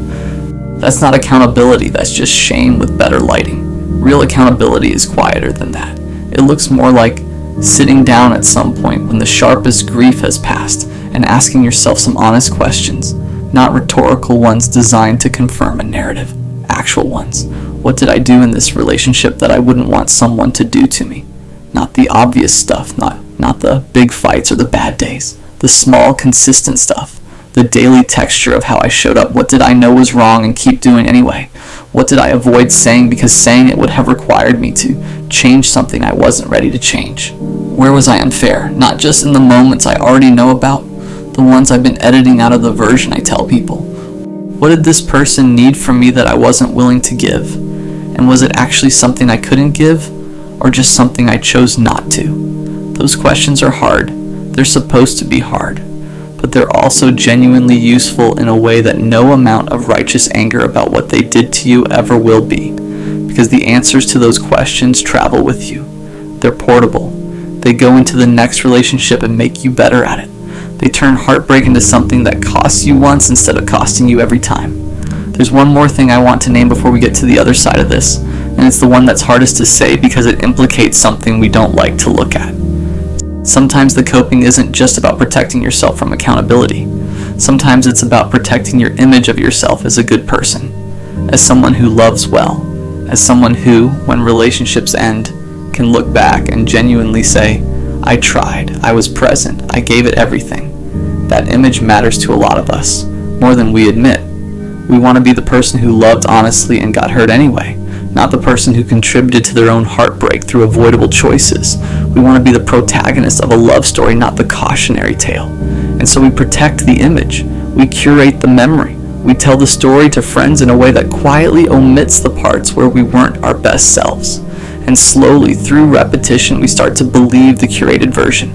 That's not accountability, that's just shame with better lighting. Real accountability is quieter than that. It looks more like sitting down at some point when the sharpest grief has passed and asking yourself some honest questions, not rhetorical ones designed to confirm a narrative, actual ones. What did I do in this relationship that I wouldn't want someone to do to me? Not the obvious stuff, not the big fights or the bad days. The small, consistent stuff. The daily texture of how I showed up. What did I know was wrong and keep doing anyway? What did I avoid saying because saying it would have required me to change something I wasn't ready to change? Where was I unfair? Not just in the moments I already know about, the ones I've been editing out of the version I tell people. What did this person need from me that I wasn't willing to give? And was it actually something I couldn't give? Or just something I chose not to? Those questions are hard. They're supposed to be hard. But they're also genuinely useful in a way that no amount of righteous anger about what they did to you ever will be. Because the answers to those questions travel with you. They're portable. They go into the next relationship and make you better at it. They turn heartbreak into something that costs you once instead of costing you every time. There's one more thing I want to name before we get to the other side of this, and it's the one that's hardest to say because it implicates something we don't like to look at. Sometimes the coping isn't just about protecting yourself from accountability. Sometimes it's about protecting your image of yourself as a good person, as someone who loves well, as someone who, when relationships end, can look back and genuinely say, I tried, I was present, I gave it everything. That image matters to a lot of us, more than we admit. We want to be the person who loved honestly and got hurt anyway, not the person who contributed to their own heartbreak through avoidable choices. We want to be the protagonist of a love story, not the cautionary tale. And so we protect the image. We curate the memory. We tell the story to friends in a way that quietly omits the parts where we weren't our best selves. And slowly, through repetition, we start to believe the curated version.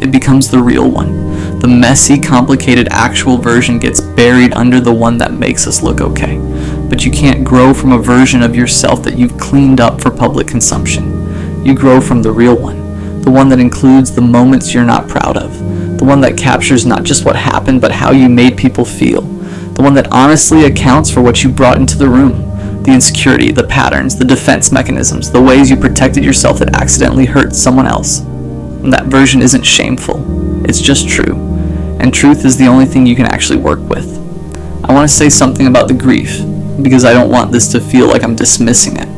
It becomes the real one. The messy, complicated actual version gets buried under the one that makes us look okay. But you can't grow from a version of yourself that you've cleaned up for public consumption. You grow from the real one, the one that includes the moments you're not proud of, the one that captures not just what happened, but how you made people feel, the one that honestly accounts for what you brought into the room, the insecurity, the patterns, the defense mechanisms, the ways you protected yourself that accidentally hurt someone else. And that version isn't shameful, it's just true. And truth is the only thing you can actually work with. I want to say something about the grief, because I don't want this to feel like I'm dismissing it.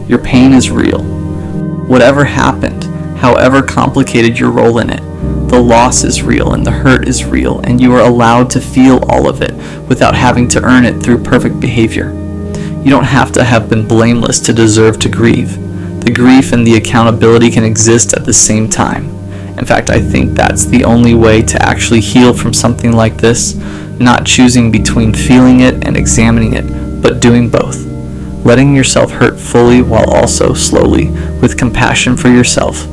Your pain is real. Whatever happened, however complicated your role in it, the loss is real and the hurt is real, and you are allowed to feel all of it without having to earn it through perfect behavior. You don't have to have been blameless to deserve to grieve. The grief and the accountability can exist at the same time. In fact, I think that's the only way to actually heal from something like this, not choosing between feeling it and examining it, but doing both. Letting yourself hurt fully while also slowly, with compassion for yourself,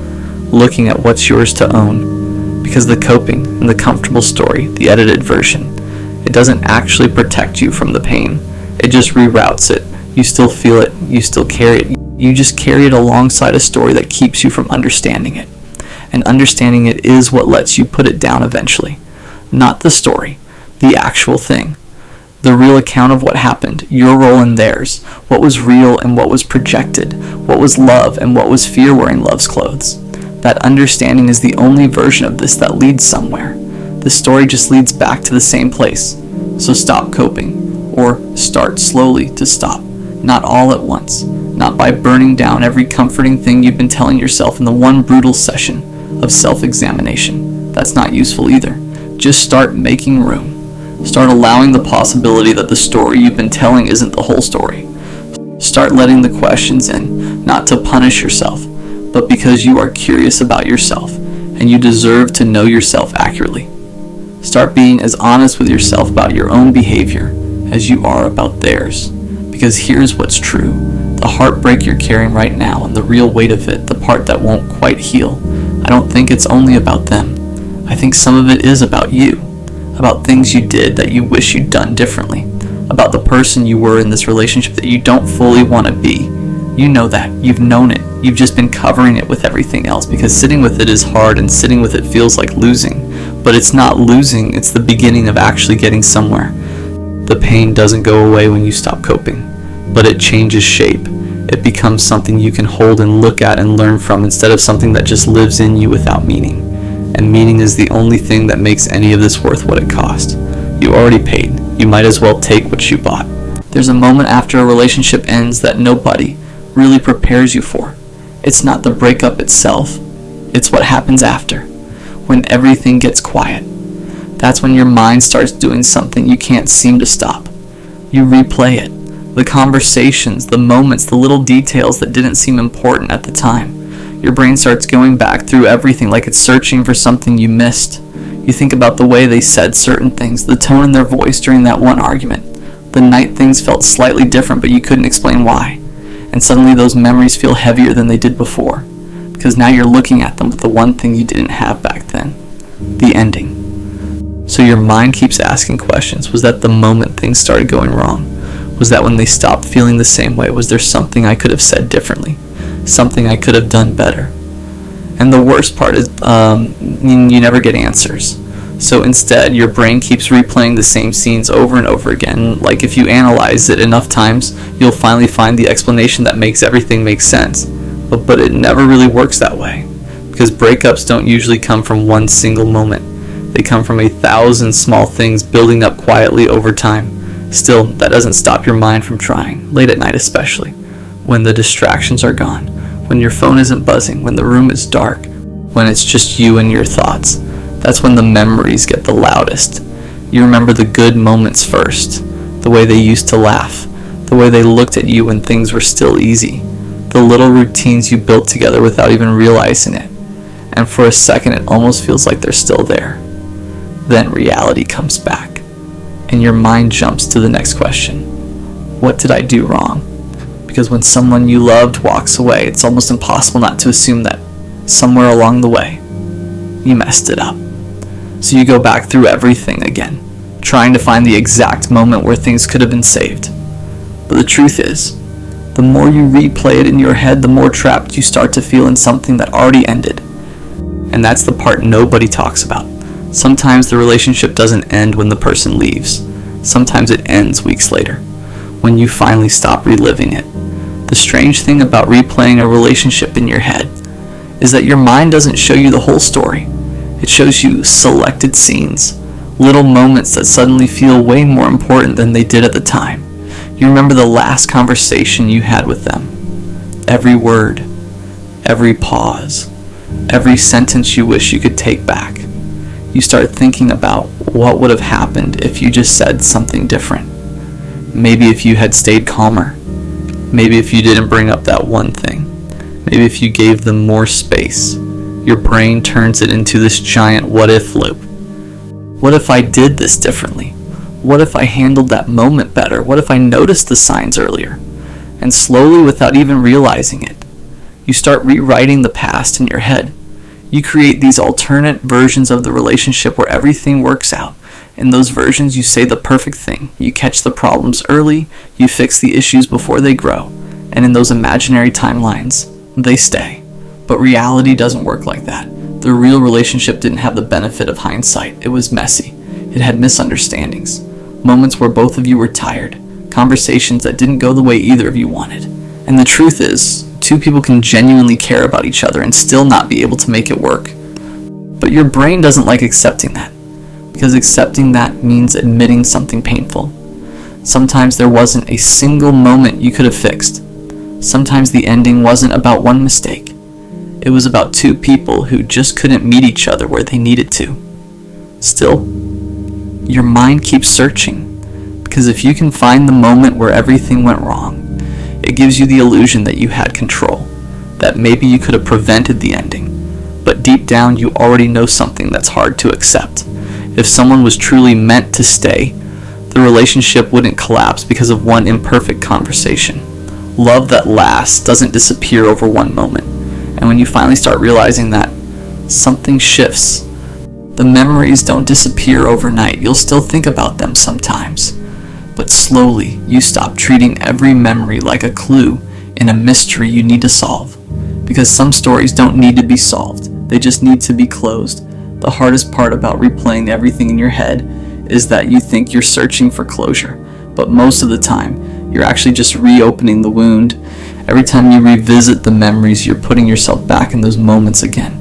looking at what's yours to own. Because the coping and the comfortable story, the edited version, it doesn't actually protect you from the pain. It just reroutes it. You still feel it, you still carry it. You just carry it alongside a story that keeps you from understanding it. And understanding it is what lets you put it down eventually. Not the story, the actual thing. The real account of what happened, your role in theirs, what was real and what was projected, what was love and what was fear wearing love's clothes. That understanding is the only version of this that leads somewhere. The story just leads back to the same place. So stop coping. Or start slowly to stop, not all at once, not by burning down every comforting thing you've been telling yourself in the one brutal session of self-examination. That's not useful either. Just start making room. Start allowing the possibility that the story you've been telling isn't the whole story. Start letting the questions in, not to punish yourself, but because you are curious about yourself and you deserve to know yourself accurately. Start being as honest with yourself about your own behavior as you are about theirs. Because here's what's true. The heartbreak you're carrying right now and the real weight of it, the part that won't quite heal, I don't think it's only about them. I think some of it is about you. About things you did that you wish you'd done differently. About the person you were in this relationship that you don't fully want to be. You know that. You've known it. You've just been covering it with everything else because sitting with it is hard and sitting with it feels like losing. But it's not losing, it's the beginning of actually getting somewhere. The pain doesn't go away when you stop coping, but it changes shape. It becomes something you can hold and look at and learn from instead of something that just lives in you without meaning. And meaning is the only thing that makes any of this worth what it cost. You already paid. You might as well take what you bought. There's a moment after a relationship ends that nobody really prepares you for. It's not the breakup itself. It's what happens after, when everything gets quiet. That's when your mind starts doing something you can't seem to stop. You replay it. The conversations, the moments, the little details that didn't seem important at the time. Your brain starts going back through everything like it's searching for something you missed. You think about the way they said certain things, the tone in their voice during that one argument. The night things felt slightly different but you couldn't explain why. And suddenly those memories feel heavier than they did before. Because now you're looking at them with the one thing you didn't have back then. The ending. So your mind keeps asking questions. Was that the moment things started going wrong? Was that when they stopped feeling the same way? Was there something I could have said differently? Something I could have done better? And the worst part is you never get answers. So instead, your brain keeps replaying the same scenes over and over again. Like if you analyze it enough times, you'll finally find the explanation that makes everything make sense. But it never really works that way. Because breakups don't usually come from one single moment. They come from 1,000 small things building up quietly over time. Still, that doesn't stop your mind from trying, late at night especially, when the distractions are gone, when your phone isn't buzzing, when the room is dark, when it's just you and your thoughts. That's when the memories get the loudest. You remember the good moments first, the way they used to laugh, the way they looked at you when things were still easy, the little routines you built together without even realizing it. And for a second it almost feels like they're still there. Then reality comes back, and your mind jumps to the next question. What did I do wrong? Because when someone you loved walks away, it's almost impossible not to assume that somewhere along the way, you messed it up. So you go back through everything again, trying to find the exact moment where things could have been saved. But the truth is, the more you replay it in your head, the more trapped you start to feel in something that already ended. And that's the part nobody talks about. Sometimes the relationship doesn't end when the person leaves. Sometimes it ends weeks later, when you finally stop reliving it. The strange thing about replaying a relationship in your head is that your mind doesn't show you the whole story. It shows you selected scenes, little moments that suddenly feel way more important than they did at the time. You remember the last conversation you had with them. Every word, every pause, every sentence you wish you could take back. You start thinking about what would have happened if you just said something different. Maybe if you had stayed calmer. Maybe if you didn't bring up that one thing. Maybe if you gave them more space. Your brain turns it into this giant what-if loop. What if I did this differently? What if I handled that moment better? What if I noticed the signs earlier? And slowly, without even realizing it, you start rewriting the past in your head. You create these alternate versions of the relationship where everything works out. In those versions, you say the perfect thing. You catch the problems early. You fix the issues before they grow. And in those imaginary timelines, they stay. But reality doesn't work like that. The real relationship didn't have the benefit of hindsight. It was messy. It had misunderstandings. Moments where both of you were tired. Conversations that didn't go the way either of you wanted. And the truth is, two people can genuinely care about each other and still not be able to make it work. But your brain doesn't like accepting that, because accepting that means admitting something painful. Sometimes there wasn't a single moment you could have fixed. Sometimes the ending wasn't about one mistake. It was about two people who just couldn't meet each other where they needed to. Still, your mind keeps searching, because if you can find the moment where everything went wrong, it gives you the illusion that you had control, that maybe you could have prevented the ending. But deep down, you already know something that's hard to accept. If someone was truly meant to stay, the relationship wouldn't collapse because of one imperfect conversation. Love that lasts doesn't disappear over one moment. And when you finally start realizing that, something shifts. The memories don't disappear overnight. You'll still think about them sometimes. But slowly, you stop treating every memory like a clue in a mystery you need to solve. Because some stories don't need to be solved. They just need to be closed. The hardest part about replaying everything in your head is that you think you're searching for closure. But most of the time, you're actually just reopening the wound. Every time you revisit the memories, you're putting yourself back in those moments again.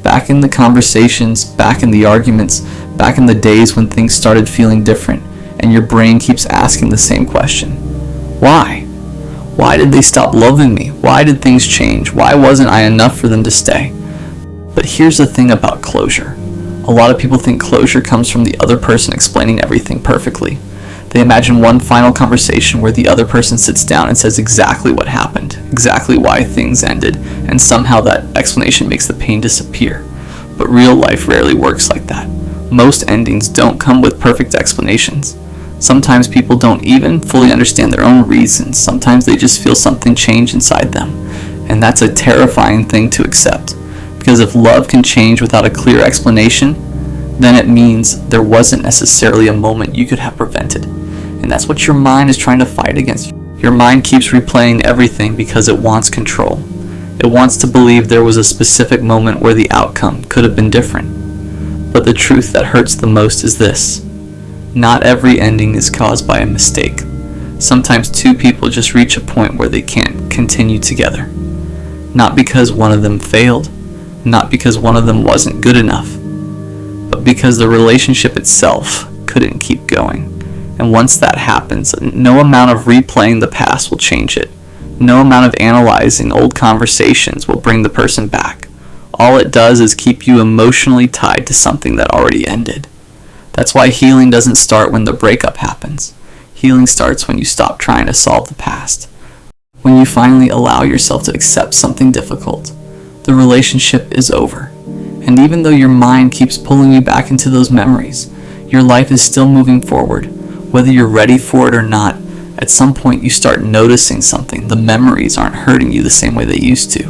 Back in the conversations, back in the arguments, back in the days when things started feeling different. And your brain keeps asking the same question. Why? Why did they stop loving me? Why did things change? Why wasn't I enough for them to stay? But here's the thing about closure. A lot of people think closure comes from the other person explaining everything perfectly. They imagine one final conversation where the other person sits down and says exactly what happened, exactly why things ended, and somehow that explanation makes the pain disappear. But real life rarely works like that. Most endings don't come with perfect explanations. Sometimes people don't even fully understand their own reasons. Sometimes they just feel something change inside them. And that's a terrifying thing to accept. Because if love can change without a clear explanation, then it means there wasn't necessarily a moment you could have prevented. And that's what your mind is trying to fight against. Your mind keeps replaying everything because it wants control. It wants to believe there was a specific moment where the outcome could have been different. But the truth that hurts the most is this. Not every ending is caused by a mistake. Sometimes two people just reach a point where they can't continue together. Not because one of them failed, not because one of them wasn't good enough, but because the relationship itself couldn't keep going. And once that happens, no amount of replaying the past will change it. No amount of analyzing old conversations will bring the person back. All it does is keep you emotionally tied to something that already ended. That's why healing doesn't start when the breakup happens. Healing starts when you stop trying to solve the past. When you finally allow yourself to accept something difficult, the relationship is over. And even though your mind keeps pulling you back into those memories, your life is still moving forward. Whether you're ready for it or not, at some point you start noticing something. The memories aren't hurting you the same way they used to.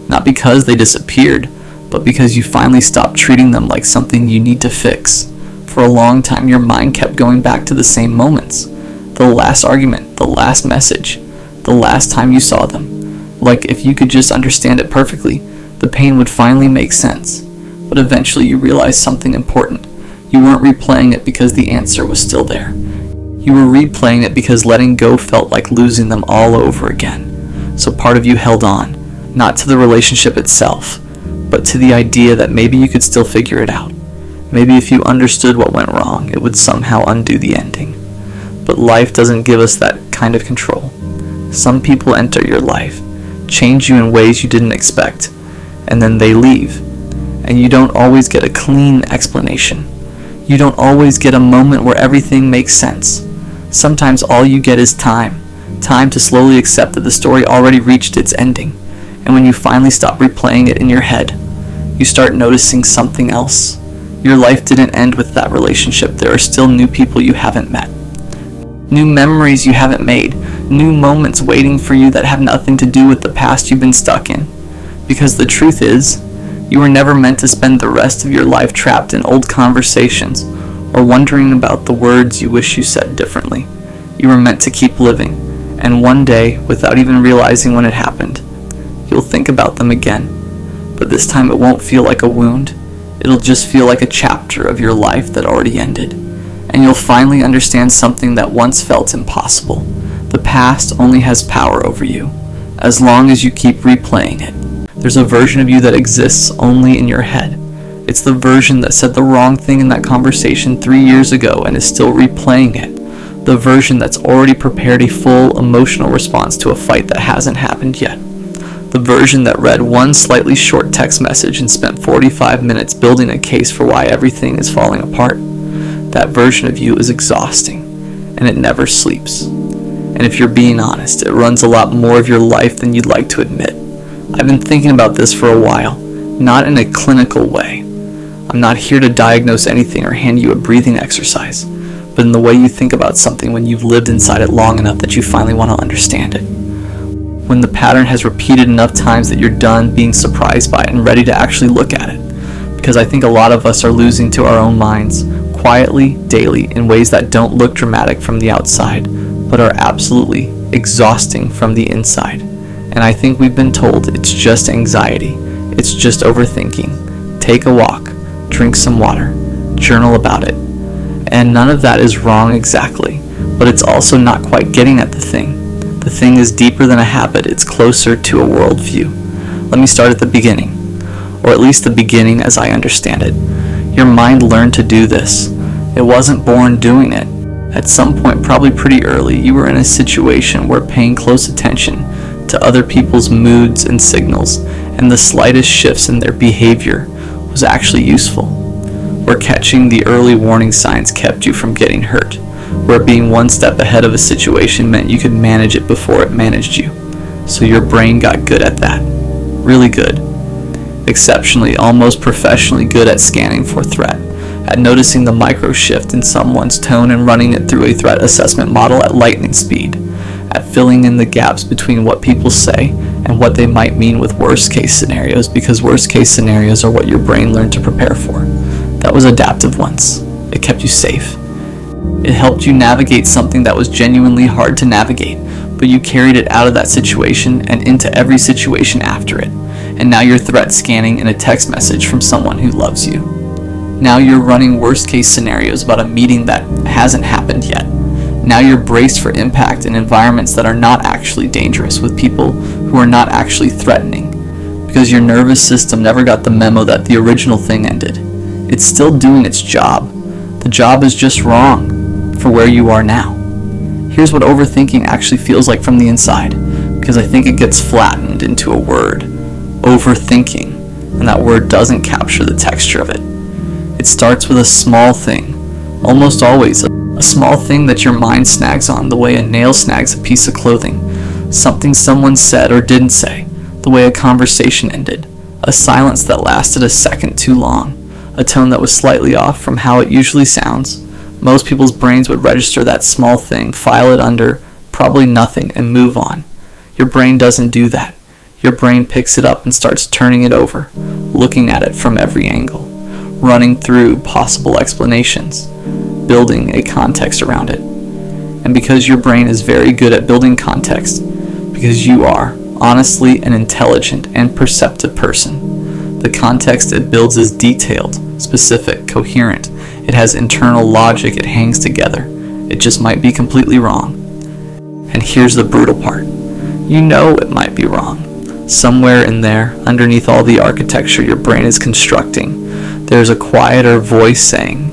Not because they disappeared, but because you finally stopped treating them like something you need to fix. For a long time, your mind kept going back to the same moments. The last argument, the last message, the last time you saw them. Like if you could just understand it perfectly, the pain would finally make sense. But eventually you realized something important. You weren't replaying it because the answer was still there. You were replaying it because letting go felt like losing them all over again. So part of you held on, not to the relationship itself, but to the idea that maybe you could still figure it out. Maybe if you understood what went wrong, it would somehow undo the ending. But life doesn't give us that kind of control. Some people enter your life. change you in ways you didn't expect, and then they leave. And you don't always get a clean explanation. You don't always get a moment where everything makes sense. Sometimes all you get is time to slowly accept that the story already reached its ending. And when you finally stop replaying it in your head, you start noticing something else. Your life didn't end with that relationship. There are still new people you haven't met, new memories you haven't made, new moments waiting for you that have nothing to do with the past you've been stuck in. Because the truth is, you were never meant to spend the rest of your life trapped in old conversations or wondering about the words you wish you said differently. You were meant to keep living, and one day, without even realizing when it happened, you'll think about them again. But this time it won't feel like a wound. It'll just feel like a chapter of your life that already ended. And you'll finally understand something that once felt impossible. The past only has power over you, as long as you keep replaying it. There's a version of you that exists only in your head. It's the version that said the wrong thing in that conversation 3 years ago and is still replaying it. The version that's already prepared a full emotional response to a fight that hasn't happened yet. The version that read one slightly short text message and spent 45 minutes building a case for why everything is falling apart. That version of you is exhausting, and it never sleeps. And if you're being honest, it runs a lot more of your life than you'd like to admit. I've been thinking about this for a while, not in a clinical way. I'm not here to diagnose anything or hand you a breathing exercise, but in the way you think about something when you've lived inside it long enough that you finally want to understand it. When the pattern has repeated enough times that you're done being surprised by it and ready to actually look at it. Because I think a lot of us are losing to our own minds, quietly, daily, in ways that don't look dramatic from the outside, but are absolutely exhausting from the inside. And I think we've been told it's just anxiety, it's just overthinking. Take a walk, drink some water, journal about it. And none of that is wrong exactly, but it's also not quite getting at the thing. The thing is deeper than a habit, it's closer to a worldview. Let me start at the beginning, or at least the beginning as I understand it. Your mind learned to do this. It wasn't born doing it. At some point, probably pretty early, you were in a situation where paying close attention to other people's moods and signals and the slightest shifts in their behavior was actually useful. Where catching the early warning signs kept you from getting hurt. Where being one step ahead of a situation meant you could manage it before it managed you. So your brain got good at that. Really good. Exceptionally, almost professionally good at scanning for threat. At noticing the micro shift in someone's tone and running it through a threat assessment model at lightning speed. At filling in the gaps between what people say and what they might mean with worst case scenarios, because worst case scenarios are what your brain learned to prepare for. That was adaptive once. It kept you safe. It helped you navigate something that was genuinely hard to navigate, but you carried it out of that situation and into every situation after it. And now you're threat scanning in a text message from someone who loves you. Now you're running worst case scenarios about a meeting that hasn't happened yet. Now you're braced for impact in environments that are not actually dangerous with people who are not actually threatening. Because your nervous system never got the memo that the original thing ended. It's still doing its job. The job is just wrong for where you are now. Here's what overthinking actually feels like from the inside, because I think it gets flattened into a word. Overthinking, and that word doesn't capture the texture of it. It starts with a small thing, almost always a small thing that your mind snags on the way a nail snags a piece of clothing, something someone said or didn't say, the way a conversation ended, a silence that lasted a second too long, a tone that was slightly off from how it usually sounds. Most people's brains would register that small thing, file it under probably nothing, and move on. Your brain doesn't do that. Your brain picks it up and starts turning it over, looking at it from every angle, running through possible explanations, building a context around it. And because your brain is very good at building context, because you are honestly an intelligent and perceptive person, the context it builds is detailed, specific, coherent. It has internal logic it hangs together. It just might be completely wrong. And here's the brutal part. You know it might be wrong. Somewhere in there, underneath all the architecture your brain is constructing, there's a quieter voice saying,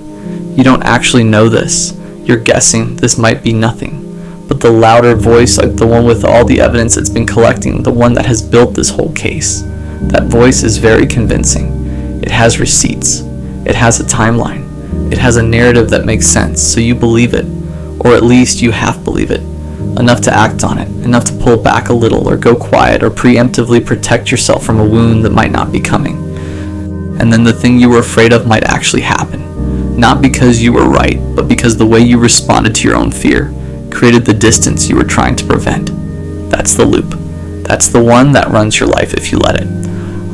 you don't actually know this. You're guessing this might be nothing. but the louder voice, like the one with all the evidence it's been collecting, the one that has built this whole case. That voice is very convincing. It has receipts. It has a timeline. It has a narrative that makes sense, so you believe it, or at least you half believe it, enough to act on it, enough to pull back a little or go quiet or preemptively protect yourself from a wound that might not be coming. And then the thing you were afraid of might actually happen, not because you were right, but because the way you responded to your own fear created the distance you were trying to prevent. That's the loop. That's the one that runs your life if you let it.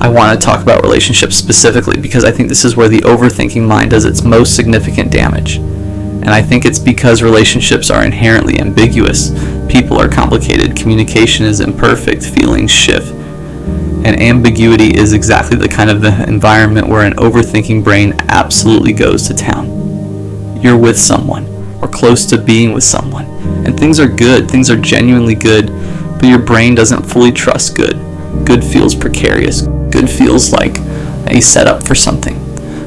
I want to talk about relationships specifically because I think this is where the overthinking mind does its most significant damage. And I think it's because relationships are inherently ambiguous, people are complicated, communication is imperfect, feelings shift. And ambiguity is exactly the kind of environment where an overthinking brain absolutely goes to town. You're with someone, or close to being with someone, and things are good, things are genuinely good, but your brain doesn't fully trust good. Good feels precarious. Good feels like a setup for something.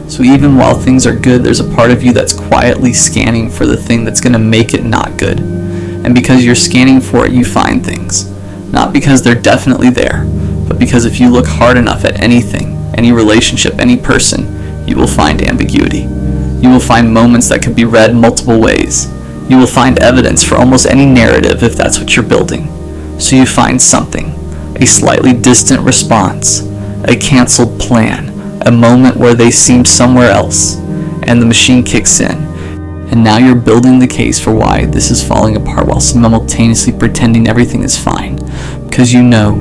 So even while things are good, there's a part of you that's quietly scanning for the thing that's going to make it not good. And because you're scanning for it, you find things. Not because they're definitely there, but because if you look hard enough at anything, any relationship, any person, you will find ambiguity. You will find moments that could be read multiple ways. You will find evidence for almost any narrative if that's what you're building. So you find something, a slightly distant response, a canceled plan, a moment where they seemed somewhere else, and the machine kicks in. And now you're building the case for why this is falling apart while simultaneously pretending everything is fine. Because you know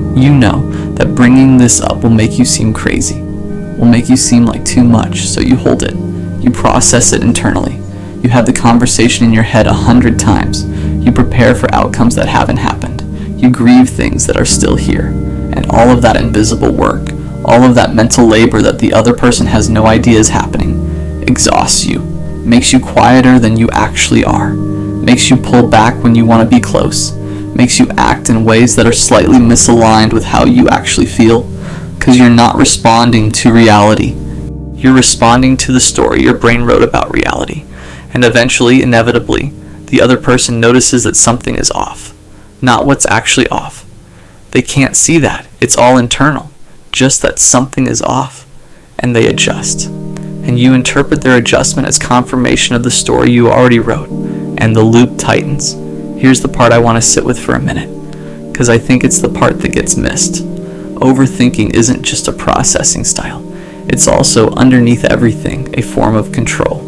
that bringing this up will make you seem crazy, will make you seem like too much, so you hold it. You process it internally. You have the conversation in your head 100 times. You prepare for outcomes that haven't happened. You grieve things that are still here. And all of that invisible work, all of that mental labor that the other person has no idea is happening, exhausts you, makes you quieter than you actually are, makes you pull back when you want to be close, makes you act in ways that are slightly misaligned with how you actually feel, because you're not responding to reality. You're responding to the story your brain wrote about reality, and eventually, inevitably, the other person notices that something is off, not what's actually off. They can't see that. It's all internal. Just that something is off, and they adjust. And you interpret their adjustment as confirmation of the story you already wrote, and the loop tightens. Here's the part I want to sit with for a minute, because I think it's the part that gets missed. Overthinking isn't just a processing style. It's also, underneath everything, a form of control.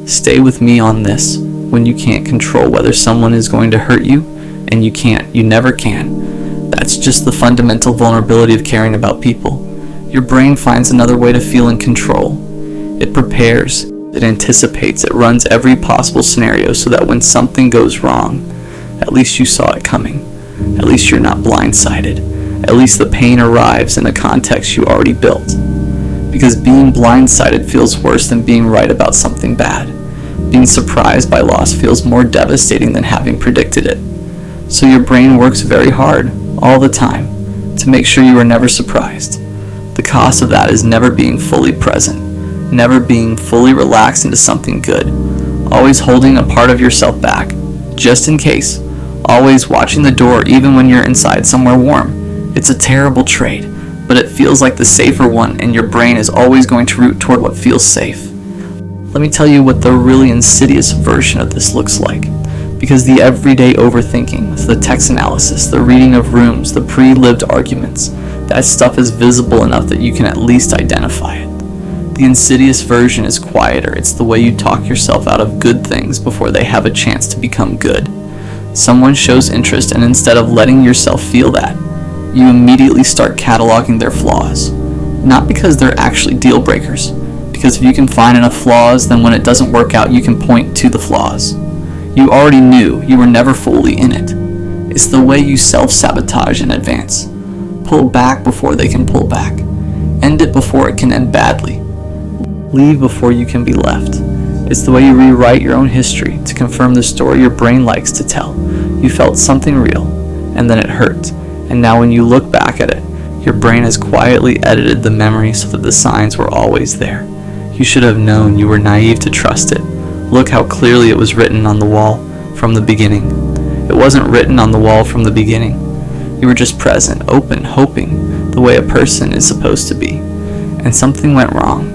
Stay with me on this. When you can't control whether someone is going to hurt you, and you never can. That's just the fundamental vulnerability of caring about people. Your brain finds another way to feel in control. It prepares, it anticipates, it runs every possible scenario so that when something goes wrong, at least you saw it coming. At least you're not blindsided. At least the pain arrives in a context you already built. Because being blindsided feels worse than being right about something bad. Being surprised by loss feels more devastating than having predicted it. So your brain works very hard, all the time, to make sure you are never surprised. The cost of that is never being fully present, never being fully relaxed into something good, always holding a part of yourself back, just in case, always watching the door even when you're inside somewhere warm. It's a terrible trade, but it feels like the safer one, and your brain is always going to root toward what feels safe. Let me tell you what the really insidious version of this looks like. Because the everyday overthinking, the text analysis, the reading of rooms, the pre-lived arguments, that stuff is visible enough that you can at least identify it. The insidious version is quieter. It's the way you talk yourself out of good things before they have a chance to become good. Someone shows interest, and instead of letting yourself feel that, you immediately start cataloging their flaws. Not because they're actually deal breakers, because if you can find enough flaws, then when it doesn't work out, you can point to the flaws. You already knew you were never fully in it. It's the way you self-sabotage in advance. Pull back before they can pull back. End it before it can end badly. Leave before you can be left. It's the way you rewrite your own history to confirm the story your brain likes to tell. You felt something real, and then it hurt. And now when you look back at it, your brain has quietly edited the memory so that the signs were always there. You should have known. You were naive to trust it. Look how clearly it was written on the wall from the beginning. It wasn't written on the wall from the beginning. You were just present, open, hoping, the way a person is supposed to be. And something went wrong.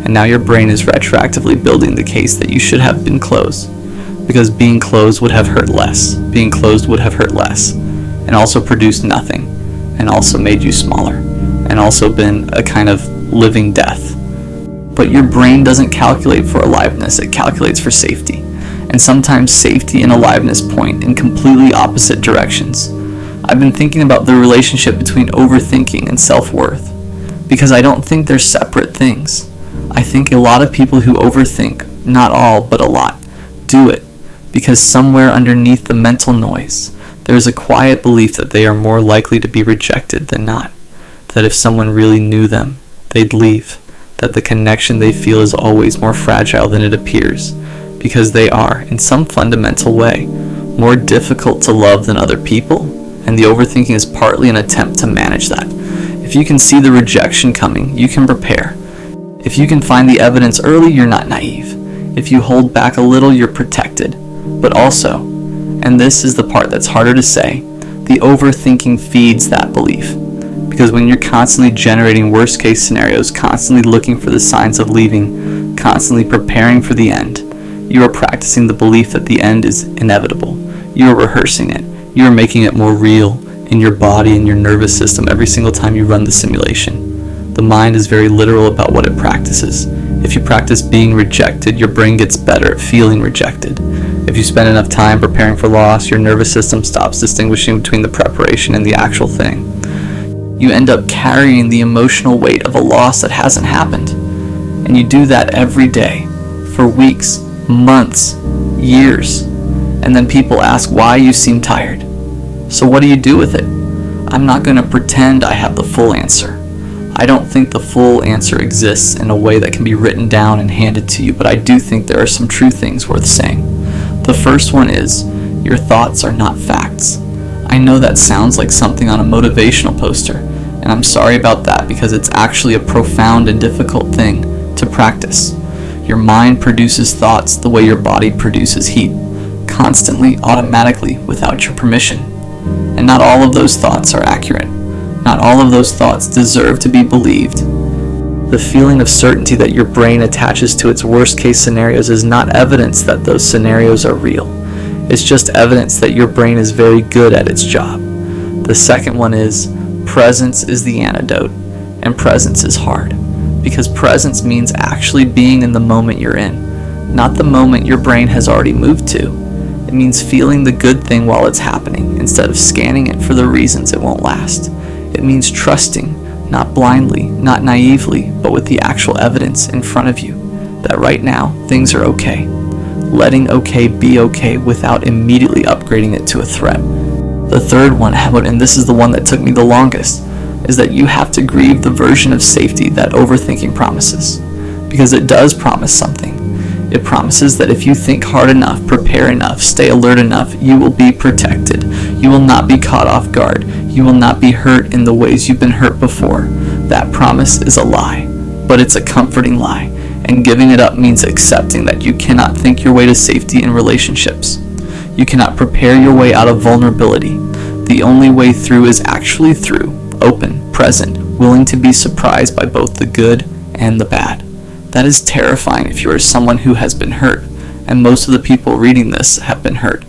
And now your brain is retroactively building the case that you should have been closed. Because being closed would have hurt less. Being closed would have hurt less. And also produced nothing. And also made you smaller. And also been a kind of living death. But your brain doesn't calculate for aliveness, it calculates for safety. And sometimes safety and aliveness point in completely opposite directions. I've been thinking about the relationship between overthinking and self-worth, because I don't think they're separate things. I think a lot of people who overthink, not all, but a lot, do it because somewhere underneath the mental noise, there's a quiet belief that they are more likely to be rejected than not, that if someone really knew them, they'd leave, that the connection they feel is always more fragile than it appears, because they are, in some fundamental way, more difficult to love than other people, and the overthinking is partly an attempt to manage that. If you can see the rejection coming, you can prepare. If you can find the evidence early, you're not naive. If you hold back a little, you're protected. But also, and this is the part that's harder to say, the overthinking feeds that belief. Because when you're constantly generating worst case scenarios, constantly looking for the signs of leaving, constantly preparing for the end, you are practicing the belief that the end is inevitable. You are rehearsing it. You are making it more real in your body and your nervous system every single time you run the simulation. The mind is very literal about what it practices. If you practice being rejected, your brain gets better at feeling rejected. If you spend enough time preparing for loss, your nervous system stops distinguishing between the preparation and the actual thing. You end up carrying the emotional weight of a loss that hasn't happened. And you do that every day, for weeks, months, years. And then people ask why you seem tired. So what do you do with it? I'm not going to pretend I have the full answer. I don't think the full answer exists in a way that can be written down and handed to you, but I do think there are some true things worth saying. The first one is, your thoughts are not facts. I know that sounds like something on a motivational poster, and I'm sorry about that because it's actually a profound and difficult thing to practice. Your mind produces thoughts the way your body produces heat, constantly, automatically, without your permission. And not all of those thoughts are accurate. Not all of those thoughts deserve to be believed. The feeling of certainty that your brain attaches to its worst case scenarios is not evidence that those scenarios are real. It's just evidence that your brain is very good at its job. The second one is, presence is the antidote, and presence is hard. Because presence means actually being in the moment you're in, not the moment your brain has already moved to. It means feeling the good thing while it's happening, instead of scanning it for the reasons it won't last. It means trusting, not blindly, not naively, but with the actual evidence in front of you, that right now, things are okay. Letting okay be okay without immediately upgrading it to a threat. The third one, and this is the one that took me the longest, is that you have to grieve the version of safety that overthinking promises. Because it does promise something. It promises that if you think hard enough, prepare enough, stay alert enough, you will be protected. You will not be caught off guard. You will not be hurt in the ways you've been hurt before. That promise is a lie, but it's a comforting lie, and giving it up means accepting that you cannot think your way to safety in relationships. You cannot prepare your way out of vulnerability. The only way through is actually through, open, present, willing to be surprised by both the good and the bad. That is terrifying if you are someone who has been hurt, and most of the people reading this have been hurt.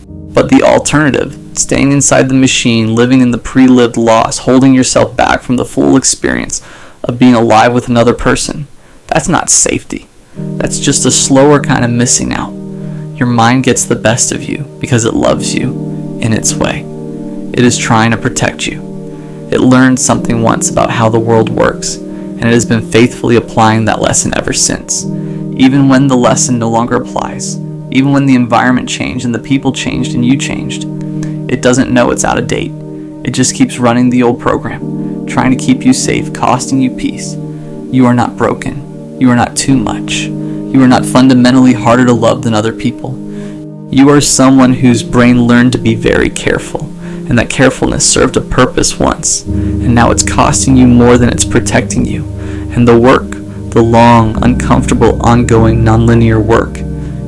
But the alternative, staying inside the machine, living in the pre-lived loss, holding yourself back from the full experience of being alive with another person, that's not safety. That's just a slower kind of missing out. Your mind gets the best of you because it loves you in its way. It is trying to protect you. It learned something once about how the world works, and it has been faithfully applying that lesson ever since. Even when the lesson no longer applies, even when the environment changed and the people changed and you changed, it doesn't know it's out of date. It just keeps running the old program, trying to keep you safe, costing you peace. You are not broken. You are not too much. You are not fundamentally harder to love than other people. You are someone whose brain learned to be very careful, and that carefulness served a purpose once, and now it's costing you more than it's protecting you. And the work, the long, uncomfortable, ongoing, nonlinear work,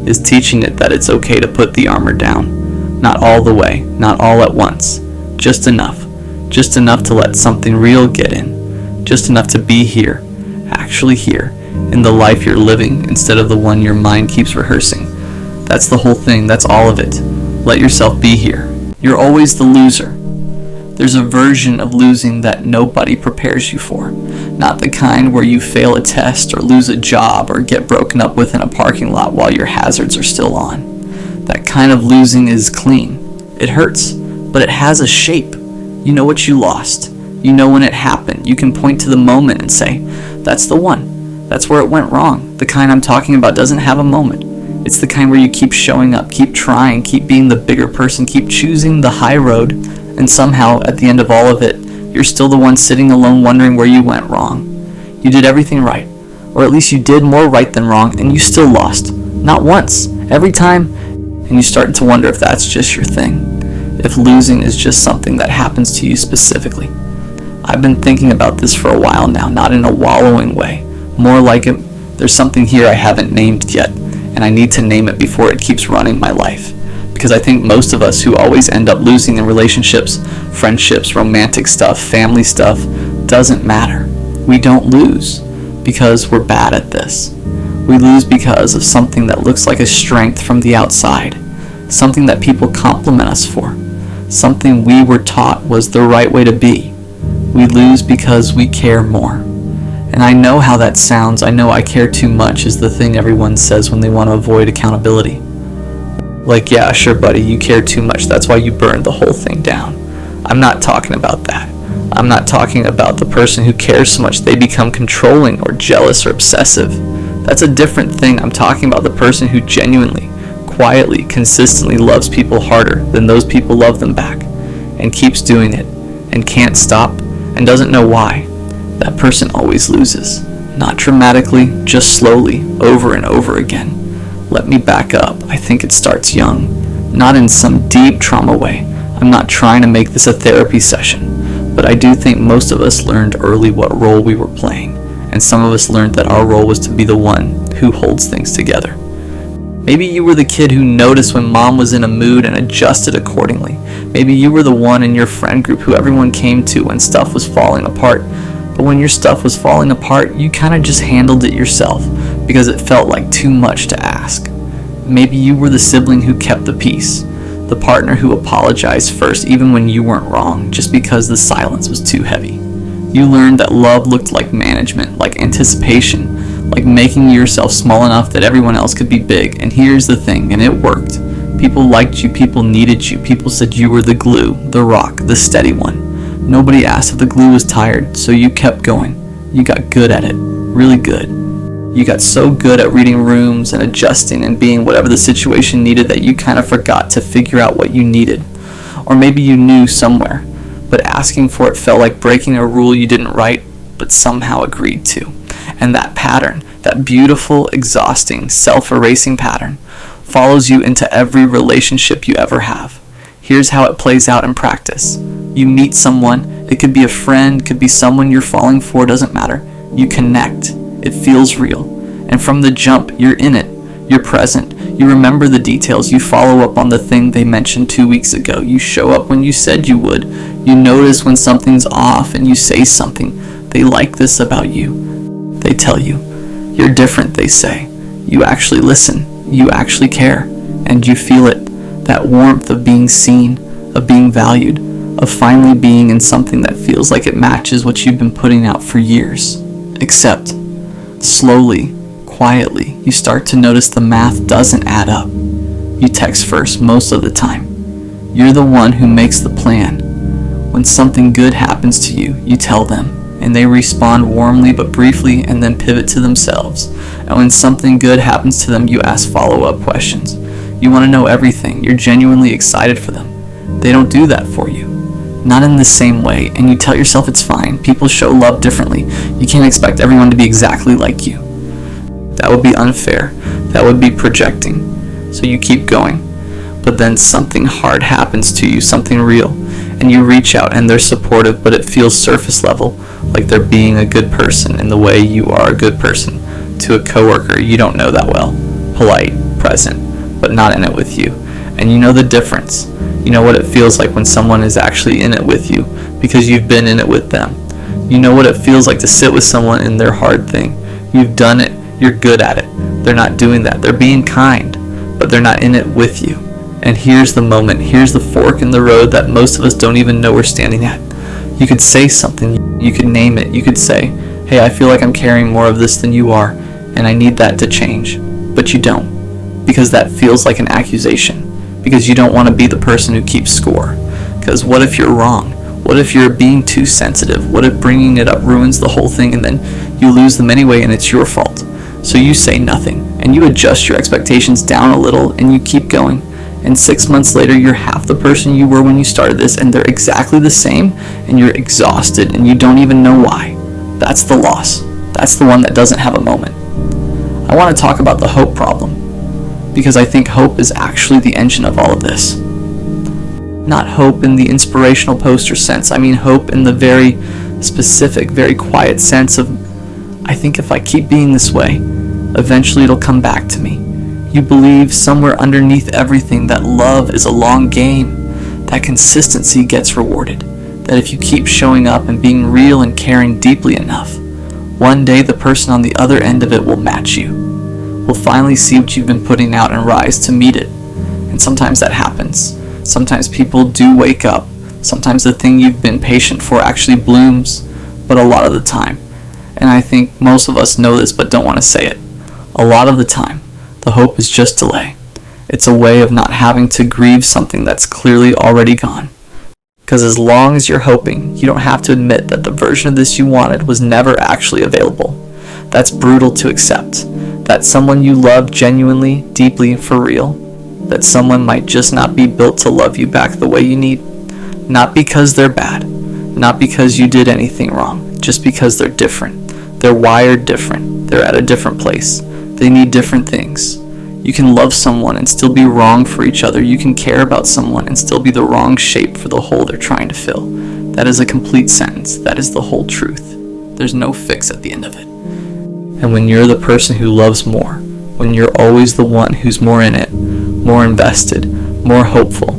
is teaching it that it's okay to put the armor down, Not all the way, not all at once. Just enough. Just enough to let something real get in. Just enough to be here, actually here, in the life you're living instead of the one your mind keeps rehearsing. That's the whole thing, that's all of it. Let yourself be here. You're always the loser. There's a version of losing that nobody prepares you for. Not the kind where you fail a test or lose a job or get broken up with in a parking lot while your hazards are still on. That kind of losing is clean. It hurts, but it has a shape. You know what you lost. You know when it happened. You can point to the moment and say, that's the one. That's where it went wrong. The kind I'm talking about doesn't have a moment. It's the kind where you keep showing up, keep trying, keep being the bigger person, keep choosing the high road, and somehow, at the end of all of it, you're still the one sitting alone wondering where you went wrong. You did everything right, or at least you did more right than wrong, and you still lost. Not once, every time, and you start to wonder if that's just your thing, if losing is just something that happens to you specifically. I've been thinking about this for a while now, not in a wallowing way, more like there's something here I haven't named yet, and I need to name it before it keeps running my life. Because I think most of us who always end up losing in relationships, friendships, romantic stuff, family stuff, doesn't matter. We don't lose because we're bad at this. We lose because of something that looks like a strength from the outside, something that people compliment us for, something we were taught was the right way to be. We lose because we care more. And I know how that sounds. I know I care too much is the thing everyone says when they want to avoid accountability. Like, yeah, sure, buddy, you care too much. That's why you burned the whole thing down. I'm not talking about that. I'm not talking about the person who cares so much they become controlling or jealous or obsessive. That's a different thing. I'm talking about the person who genuinely, quietly, consistently loves people harder than those people love them back, and keeps doing it, and can't stop, and doesn't know why. That person always loses. Not dramatically, just slowly, over and over again. Let me back up. I think it starts young. Not in some deep trauma way. I'm not trying to make this a therapy session, but I do think most of us learned early what role we were playing, and some of us learned that our role was to be the one who holds things together. Maybe you were the kid who noticed when mom was in a mood and adjusted accordingly. Maybe you were the one in your friend group who everyone came to when stuff was falling apart. But when your stuff was falling apart, you kind of just handled it yourself because it felt like too much to ask. Maybe you were the sibling who kept the peace, the partner who apologized first even when you weren't wrong, just because the silence was too heavy. You learned that love looked like management, like anticipation, like making yourself small enough that everyone else could be big. And here's the thing, and it worked. People liked you, people needed you, people said you were the glue, the rock, the steady one. Nobody asked if the glue was tired, so you kept going. You got good at it, really good. You got so good at reading rooms and adjusting and being whatever the situation needed that you kind of forgot to figure out what you needed. Or maybe you knew somewhere, but asking for it felt like breaking a rule you didn't write, but somehow agreed to. And that pattern, that beautiful, exhausting, self-erasing pattern, follows you into every relationship you ever have. Here's how it plays out in practice. You meet someone, it could be a friend, could be someone you're falling for, doesn't matter. You connect. It feels real. And from the jump, you're in it. You're present. You remember the details. You follow up on the thing they mentioned 2 weeks ago. You show up when you said you would. You notice when something's off and you say something. They like this about you. They tell you. You're different, they say. You actually listen. You actually care. And you feel it. That warmth of being seen, of being valued, of finally being in something that feels like it matches what you've been putting out for years. Except, slowly, quietly, you start to notice the math doesn't add up. You text first most of the time. You're the one who makes the plan. When something good happens to you, you tell them, and they respond warmly but briefly and then pivot to themselves. And when something good happens to them, you ask follow-up questions. You want to know everything. You're genuinely excited for them. They don't do that for you. Not in the same way, and you tell yourself it's fine. People show love differently. You can't expect everyone to be exactly like you. That would be unfair. That would be projecting. So you keep going. But then something hard happens to you, something real, and you reach out and they're supportive, but it feels surface level, like they're being a good person in the way you are a good person to a coworker you don't know that well. Polite, present, but not in it with you. And you know the difference. You know what it feels like when someone is actually in it with you because you've been in it with them. You know what it feels like to sit with someone in their hard thing. You've done it. You're good at it. They're not doing that. They're being kind, but they're not in it with you. And here's the moment. Here's the fork in the road that most of us don't even know we're standing at. You could say something. You could name it. You could say, hey, I feel like I'm carrying more of this than you are, and I need that to change. But you don't, because that feels like an accusation, because you don't want to be the person who keeps score. Because what if you're wrong? What if you're being too sensitive? What if bringing it up ruins the whole thing and then you lose them anyway and it's your fault? So you say nothing, and you adjust your expectations down a little, and you keep going. And 6 months later, you're half the person you were when you started this, and they're exactly the same, and you're exhausted, and you don't even know why. That's the loss. That's the one that doesn't have a moment. I want to talk about the hope problem, because I think hope is actually the engine of all of this. Not hope in the inspirational poster sense. I mean hope in the very specific, very quiet sense of, I think if I keep being this way, eventually it'll come back to me. You believe somewhere underneath everything that love is a long game, that consistency gets rewarded, that if you keep showing up and being real and caring deeply enough, one day the person on the other end of it will match you, will finally see what you've been putting out and rise to meet it. And sometimes that happens. Sometimes people do wake up. Sometimes the thing you've been patient for actually blooms, but a lot of the time, and I think most of us know this but don't want to say it, a lot of the time, the hope is just delay. It's a way of not having to grieve something that's clearly already gone. Because as long as you're hoping, you don't have to admit that the version of this you wanted was never actually available. That's brutal to accept. That someone you love genuinely, deeply, and for real, that someone might just not be built to love you back the way you need. Not because they're bad, not because you did anything wrong, just because they're different. They're wired different. They're at a different place. They need different things. You can love someone and still be wrong for each other. You can care about someone and still be the wrong shape for the hole they're trying to fill. That is a complete sentence. That is the whole truth. There's no fix at the end of it. And when you're the person who loves more, when you're always the one who's more in it, more invested, more hopeful,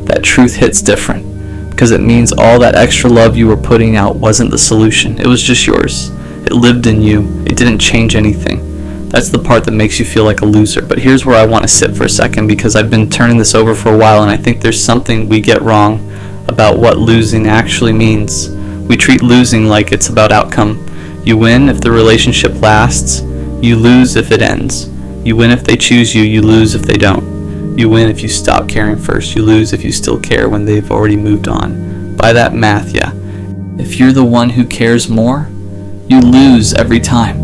that truth hits different. Because it means all that extra love you were putting out wasn't the solution. It was just yours. It lived in you. It didn't change anything. That's the part that makes you feel like a loser. But here's where I want to sit for a second, because I've been turning this over for a while, and I think there's something we get wrong about what losing actually means. We treat losing like it's about outcome. You win if the relationship lasts. You lose if it ends. You win if they choose you. You lose if they don't. You win if you stop caring first. You lose if you still care when they've already moved on. By that math, yeah. If you're the one who cares more, you lose every time.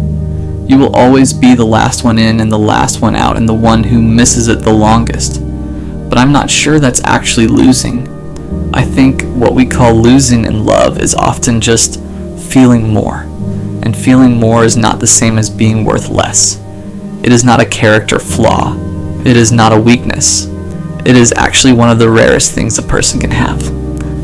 You will always be the last one in and the last one out and the one who misses it the longest. But I'm not sure that's actually losing. I think what we call losing in love is often just feeling more. And feeling more is not the same as being worth less. It is not a character flaw. It is not a weakness. It is actually one of the rarest things a person can have.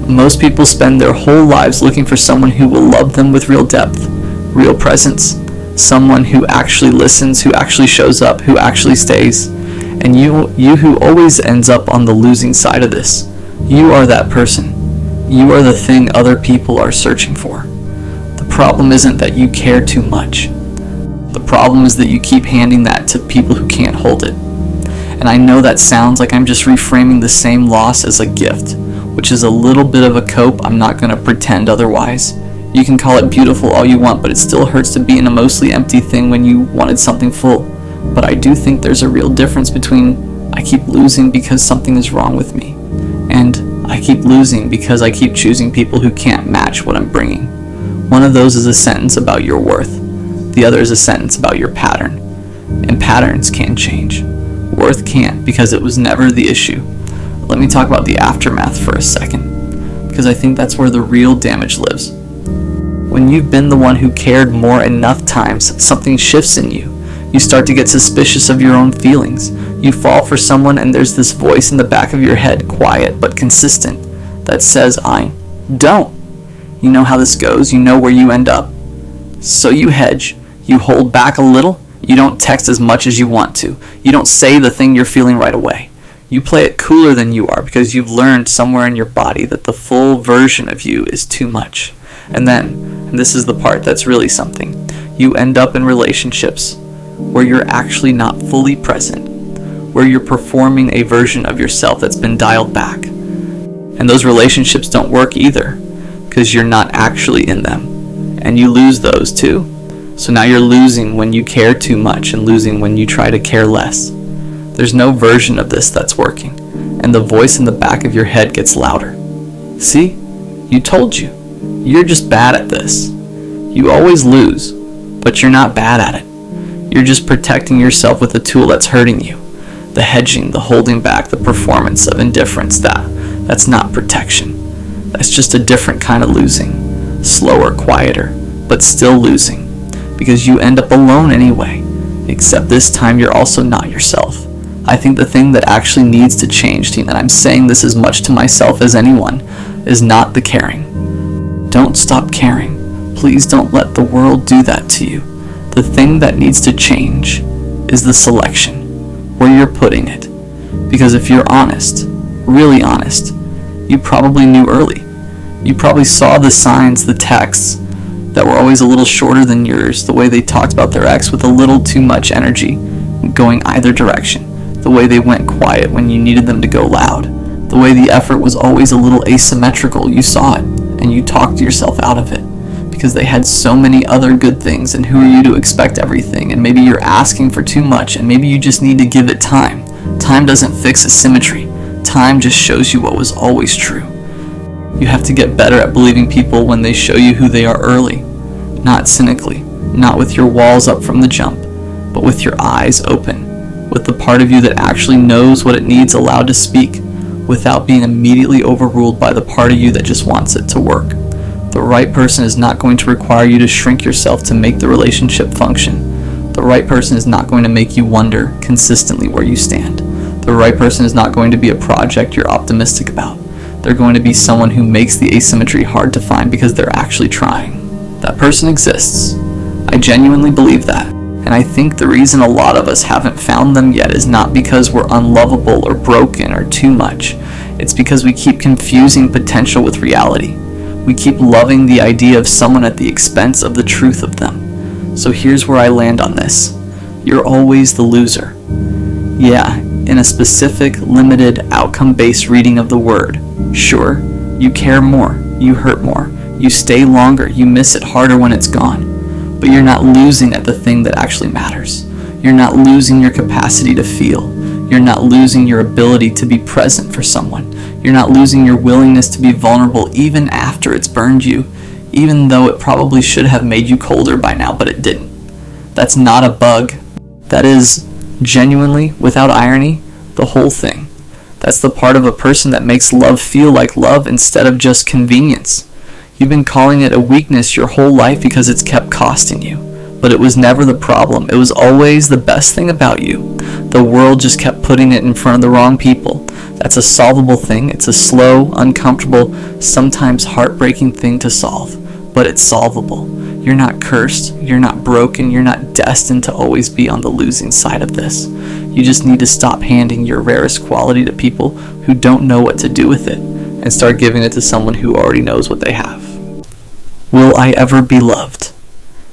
Most people spend their whole lives looking for someone who will love them with real depth, real presence. Someone who actually listens, who actually shows up, who actually stays. And you who always ends up on the losing side of this, you are that person. You are the thing other people are searching for. The problem isn't that you care too much. The problem is that you keep handing that to people who can't hold it. And I know that sounds like I'm just reframing the same loss as a gift, which is a little bit of a cope. I'm not going to pretend otherwise. You can call it beautiful all you want, but it still hurts to be in a mostly empty thing when you wanted something full. But I do think there's a real difference between I keep losing because something is wrong with me, and I keep losing because I keep choosing people who can't match what I'm bringing. One of those is a sentence about your worth. The other is a sentence about your pattern. And patterns can change. Worth can't, because it was never the issue. Let me talk about the aftermath for a second, because I think that's where the real damage lives. When you've been the one who cared more enough times, something shifts in you. You start to get suspicious of your own feelings. You fall for someone and there's this voice in the back of your head, quiet but consistent, that says, I don't. You know how this goes. You know where you end up. So you hedge. You hold back a little. You don't text as much as you want to. You don't say the thing you're feeling right away. You play it cooler than you are because you've learned somewhere in your body that the full version of you is too much. And then, and this is the part that's really something, you end up in relationships where you're actually not fully present, where you're performing a version of yourself that's been dialed back. And those relationships don't work either because you're not actually in them. And you lose those too. So now you're losing when you care too much and losing when you try to care less. There's no version of this that's working. And the voice in the back of your head gets louder. See? You told you. You're just bad at this. You always lose, but you're not bad at it. You're just protecting yourself with a tool that's hurting you. The hedging, the holding back, the performance of indifference, that's not protection. That's just a different kind of losing. Slower, quieter, but still losing. Because you end up alone anyway. Except this time you're also not yourself. I think the thing that actually needs to change, Tina, and I'm saying this as much to myself as anyone, is not the caring. Don't stop caring. Please don't let the world do that to you. The thing that needs to change is the selection, where you're putting it. Because if you're honest, really honest, you probably knew early. You probably saw the signs, the texts, that were always a little shorter than yours, the way they talked about their ex with a little too much energy, going either direction, the way they went quiet when you needed them to go loud, the way the effort was always a little asymmetrical. You saw it, and you talked yourself out of it. Because they had so many other good things, and who are you to expect everything? And maybe you're asking for too much, and maybe you just need to give it time. Time doesn't fix asymmetry. Time just shows you what was always true. You have to get better at believing people when they show you who they are early. Not cynically, not with your walls up from the jump, but with your eyes open, with the part of you that actually knows what it needs allowed to speak, without being immediately overruled by the part of you that just wants it to work. The right person is not going to require you to shrink yourself to make the relationship function. The right person is not going to make you wonder consistently where you stand. The right person is not going to be a project you're optimistic about. They're going to be someone who makes the asymmetry hard to find because they're actually trying. That person exists. I genuinely believe that. And I think the reason a lot of us haven't found them yet is not because we're unlovable or broken or too much. It's because we keep confusing potential with reality. We keep loving the idea of someone at the expense of the truth of them. So here's where I land on this. You're always the loser. Yeah, in a specific, limited, outcome-based reading of the word. Sure, you care more, you hurt more, you stay longer, you miss it harder when it's gone. But you're not losing at the thing that actually matters. You're not losing your capacity to feel. You're not losing your ability to be present for someone. You're not losing your willingness to be vulnerable even after it's burned you, even though it probably should have made you colder by now, but it didn't. That's not a bug. That is, genuinely, without irony, the whole thing. That's the part of a person that makes love feel like love instead of just convenience. You've been calling it a weakness your whole life because it's kept costing you. But it was never the problem. It was always the best thing about you. The world just kept putting it in front of the wrong people. That's a solvable thing. It's a slow, uncomfortable, sometimes heartbreaking thing to solve. But it's solvable. You're not cursed. You're not broken. You're not destined to always be on the losing side of this. You just need to stop handing your rarest quality to people who don't know what to do with it and start giving it to someone who already knows what they have. Will I ever be loved?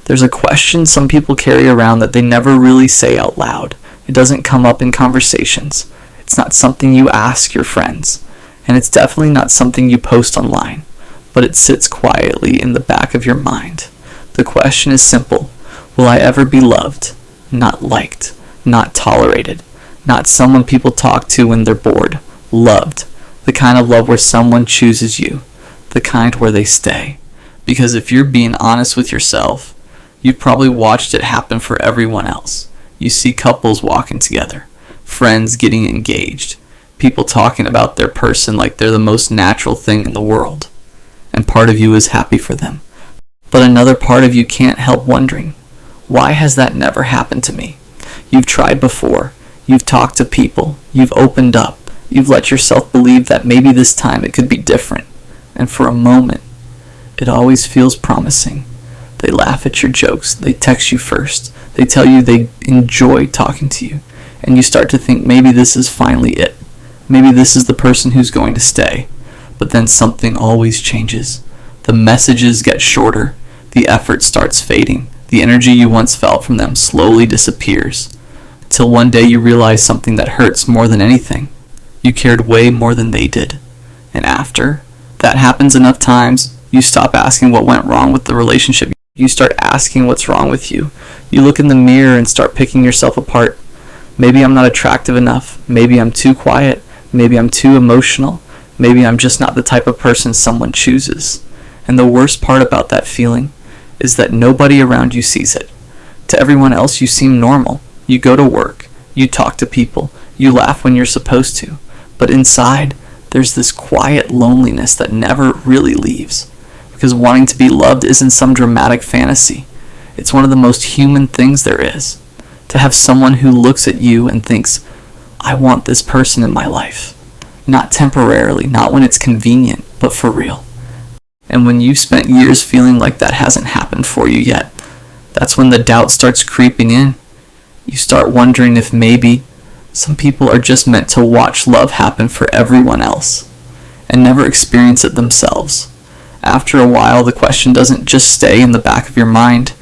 There's a question some people carry around that they never really say out loud. It doesn't come up in conversations. It's not something you ask your friends. And it's definitely not something you post online. But it sits quietly in the back of your mind. The question is simple. Will I ever be loved? Not liked. Not tolerated. Not someone people talk to when they're bored. Loved. The kind of love where someone chooses you. The kind where they stay. Because if you're being honest with yourself, you've probably watched it happen for everyone else. You see couples walking together, friends getting engaged, people talking about their person like they're the most natural thing in the world. And part of you is happy for them. But another part of you can't help wondering, why has that never happened to me? You've tried before. You've talked to people. You've opened up. You've let yourself believe that maybe this time it could be different. And for a moment, it always feels promising. They laugh at your jokes. They text you first. They tell you they enjoy talking to you. And you start to think maybe this is finally it. Maybe this is the person who's going to stay. But then something always changes. The messages get shorter. The effort starts fading. The energy you once felt from them slowly disappears. Till one day you realize something that hurts more than anything. You cared way more than they did. And after that happens enough times, you stop asking what went wrong with the relationship. You start asking what's wrong with you. You look in the mirror and start picking yourself apart. Maybe I'm not attractive enough. Maybe I'm too quiet. Maybe I'm too emotional. Maybe I'm just not the type of person someone chooses. And the worst part about that feeling is that nobody around you sees it. To everyone else, you seem normal. You go to work. You talk to people. You laugh when you're supposed to. But inside, there's this quiet loneliness that never really leaves. Because wanting to be loved isn't some dramatic fantasy. It's one of the most human things there is. To have someone who looks at you and thinks, I want this person in my life. Not temporarily, not when it's convenient, but for real. And when you've spent years feeling like that hasn't happened for you yet, that's when the doubt starts creeping in. You start wondering if maybe some people are just meant to watch love happen for everyone else and never experience it themselves. After a while, the question doesn't just stay in the back of your mind.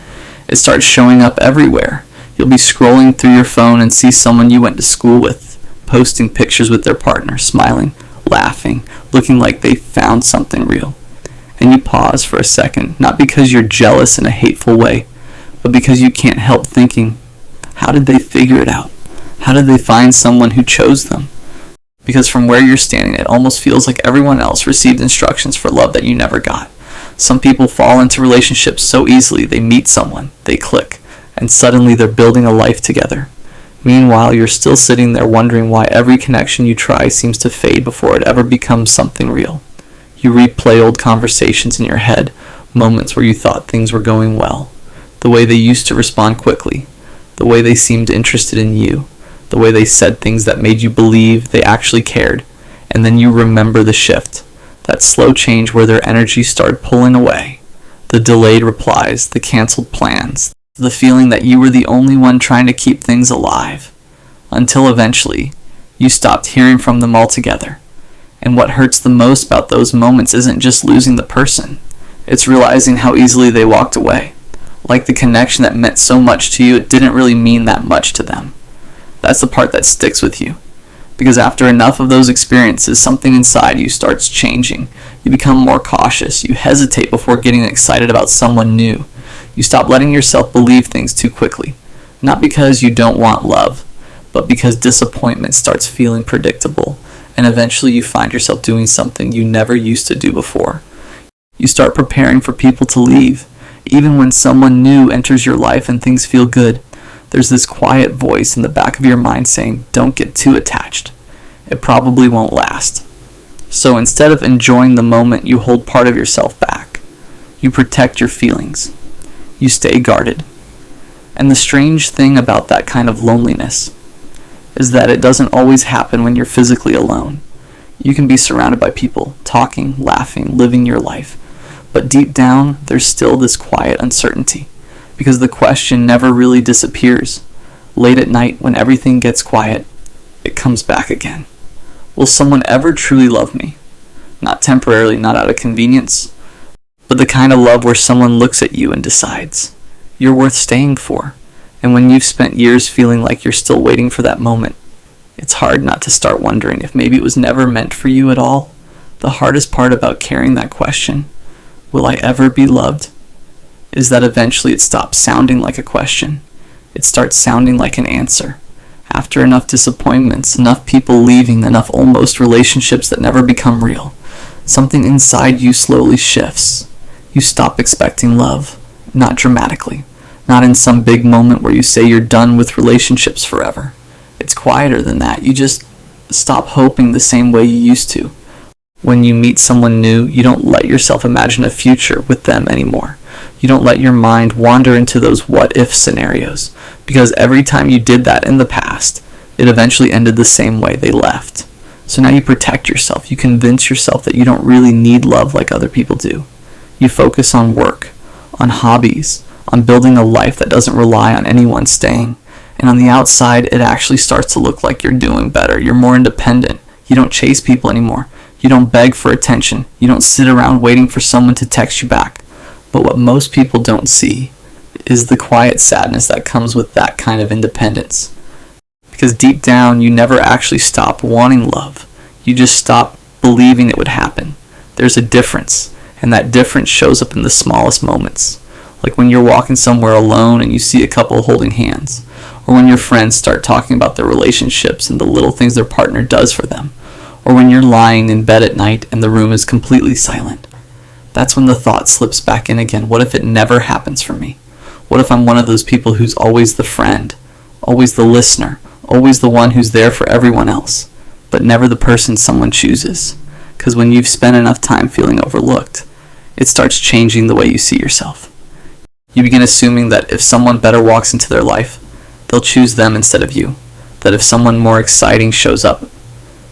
It starts showing up everywhere. You'll be scrolling through your phone and see someone you went to school with, posting pictures with their partner, smiling, laughing, looking like they found something real. And you pause for a second, not because you're jealous in a hateful way, but because you can't help thinking, how did they figure it out? How did they find someone who chose them? Because from where you're standing, it almost feels like everyone else received instructions for love that you never got. Some people fall into relationships so easily, they meet someone, they click, and suddenly they're building a life together. Meanwhile, you're still sitting there wondering why every connection you try seems to fade before it ever becomes something real. You replay old conversations in your head, moments where you thought things were going well, the way they used to respond quickly, the way they seemed interested in you, the way they said things that made you believe they actually cared, and then you remember the shift, that slow change where their energy started pulling away, the delayed replies, the canceled plans, the feeling that you were the only one trying to keep things alive, until eventually you stopped hearing from them altogether. And what hurts the most about those moments isn't just losing the person, it's realizing how easily they walked away. Like the connection that meant so much to you, it didn't really mean that much to them. That's the part that sticks with you. Because after enough of those experiences, something inside you starts changing. You become more cautious. You hesitate before getting excited about someone new. You stop letting yourself believe things too quickly. Not because you don't want love, but because disappointment starts feeling predictable. And eventually you find yourself doing something you never used to do before. You start preparing for people to leave. Even when someone new enters your life and things feel good, there's this quiet voice in the back of your mind saying, don't get too attached. It probably won't last. So instead of enjoying the moment, you hold part of yourself back. You protect your feelings. You stay guarded. And the strange thing about that kind of loneliness is that it doesn't always happen when you're physically alone. You can be surrounded by people, talking, laughing, living your life. But deep down, there's still this quiet uncertainty, because the question never really disappears. Late at night, when everything gets quiet, it comes back again. Will someone ever truly love me? Not temporarily, not out of convenience, but the kind of love where someone looks at you and decides you're worth staying for. And when you've spent years feeling like you're still waiting for that moment, it's hard not to start wondering if maybe it was never meant for you at all. The hardest part about carrying that question, will I ever be loved, is that eventually it stops sounding like a question. It starts sounding like an answer. After enough disappointments, enough people leaving, enough almost relationships that never become real, something inside you slowly shifts. You stop expecting love, not dramatically, not in some big moment where you say you're done with relationships forever. It's quieter than that. You just stop hoping the same way you used to. When you meet someone new, you don't let yourself imagine a future with them anymore. You don't let your mind wander into those what-if scenarios, because every time you did that in the past, it eventually ended the same way they left. So now you protect yourself. You convince yourself that you don't really need love like other people do. You focus on work, on hobbies, on building a life that doesn't rely on anyone staying. And on the outside, it actually starts to look like you're doing better. You're more independent. You don't chase people anymore. You don't beg for attention. You don't sit around waiting for someone to text you back. But what most people don't see is the quiet sadness that comes with that kind of independence. Because deep down, you never actually stop wanting love. You just stop believing it would happen. There's a difference, and that difference shows up in the smallest moments. Like when you're walking somewhere alone and you see a couple holding hands, or when your friends start talking about their relationships and the little things their partner does for them, or when you're lying in bed at night and the room is completely silent. That's when the thought slips back in again. What if it never happens for me? What if I'm one of those people who's always the friend, always the listener, always the one who's there for everyone else, but never the person someone chooses? Because when you've spent enough time feeling overlooked, it starts changing the way you see yourself. You begin assuming that if someone better walks into their life, they'll choose them instead of you. That if someone more exciting shows up,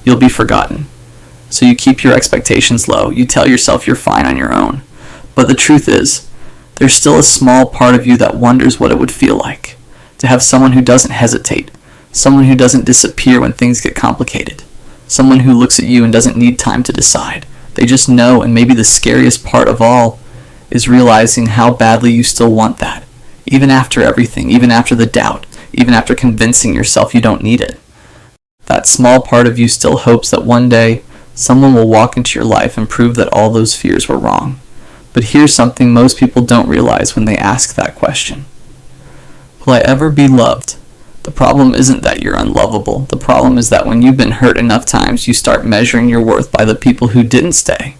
you'll be forgotten. So you keep your expectations low. You tell yourself you're fine on your own. But the truth is, there's still a small part of you that wonders what it would feel like to have someone who doesn't hesitate, someone who doesn't disappear when things get complicated, someone who looks at you and doesn't need time to decide. They just know, and maybe the scariest part of all is realizing how badly you still want that, even after everything, even after the doubt, even after convincing yourself you don't need it. That small part of you still hopes that one day someone will walk into your life and prove that all those fears were wrong. But here's something most people don't realize when they ask that question. Will I ever be loved? The problem isn't that you're unlovable. The problem is that when you've been hurt enough times, you start measuring your worth by the people who didn't stay.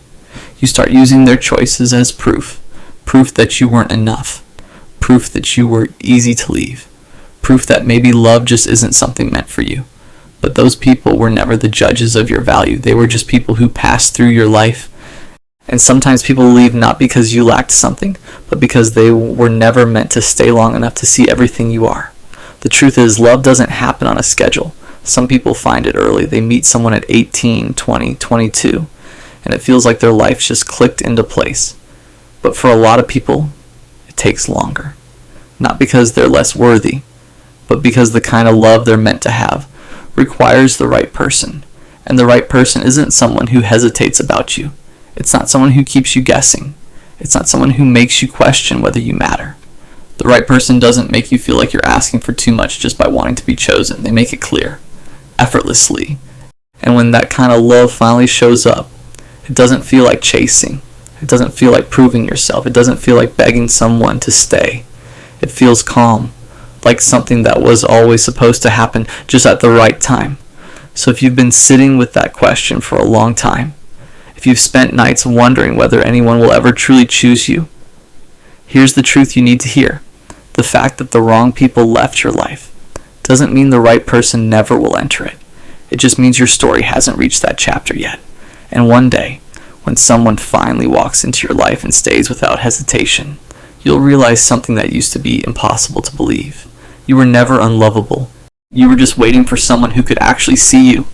You start using their choices as proof. Proof that you weren't enough. Proof that you were easy to leave. Proof that maybe love just isn't something meant for you. But those people were never the judges of your value. They were just people who passed through your life. And sometimes people leave not because you lacked something, but because they were never meant to stay long enough to see everything you are. The truth is, love doesn't happen on a schedule. Some people find it early. They meet someone at 18, 20, 22, and it feels like their life just clicked into place. But for a lot of people, it takes longer. Not because they're less worthy, but because the kind of love they're meant to have requires the right person. And the right person isn't someone who hesitates about you. It's not someone who keeps you guessing. It's not someone who makes you question whether you matter. The right person doesn't make you feel like you're asking for too much just by wanting to be chosen. They make it clear, effortlessly. And when that kind of love finally shows up, it doesn't feel like chasing. It doesn't feel like proving yourself. It doesn't feel like begging someone to stay. It feels calm, like something that was always supposed to happen just at the right time. So if you've been sitting with that question for a long time, if you've spent nights wondering whether anyone will ever truly choose you, here's the truth you need to hear. The fact that the wrong people left your life doesn't mean the right person never will enter it. It just means your story hasn't reached that chapter yet. And one day, when someone finally walks into your life and stays without hesitation, you'll realize something that used to be impossible to believe. You were never unlovable. You were just waiting for someone who could actually see you,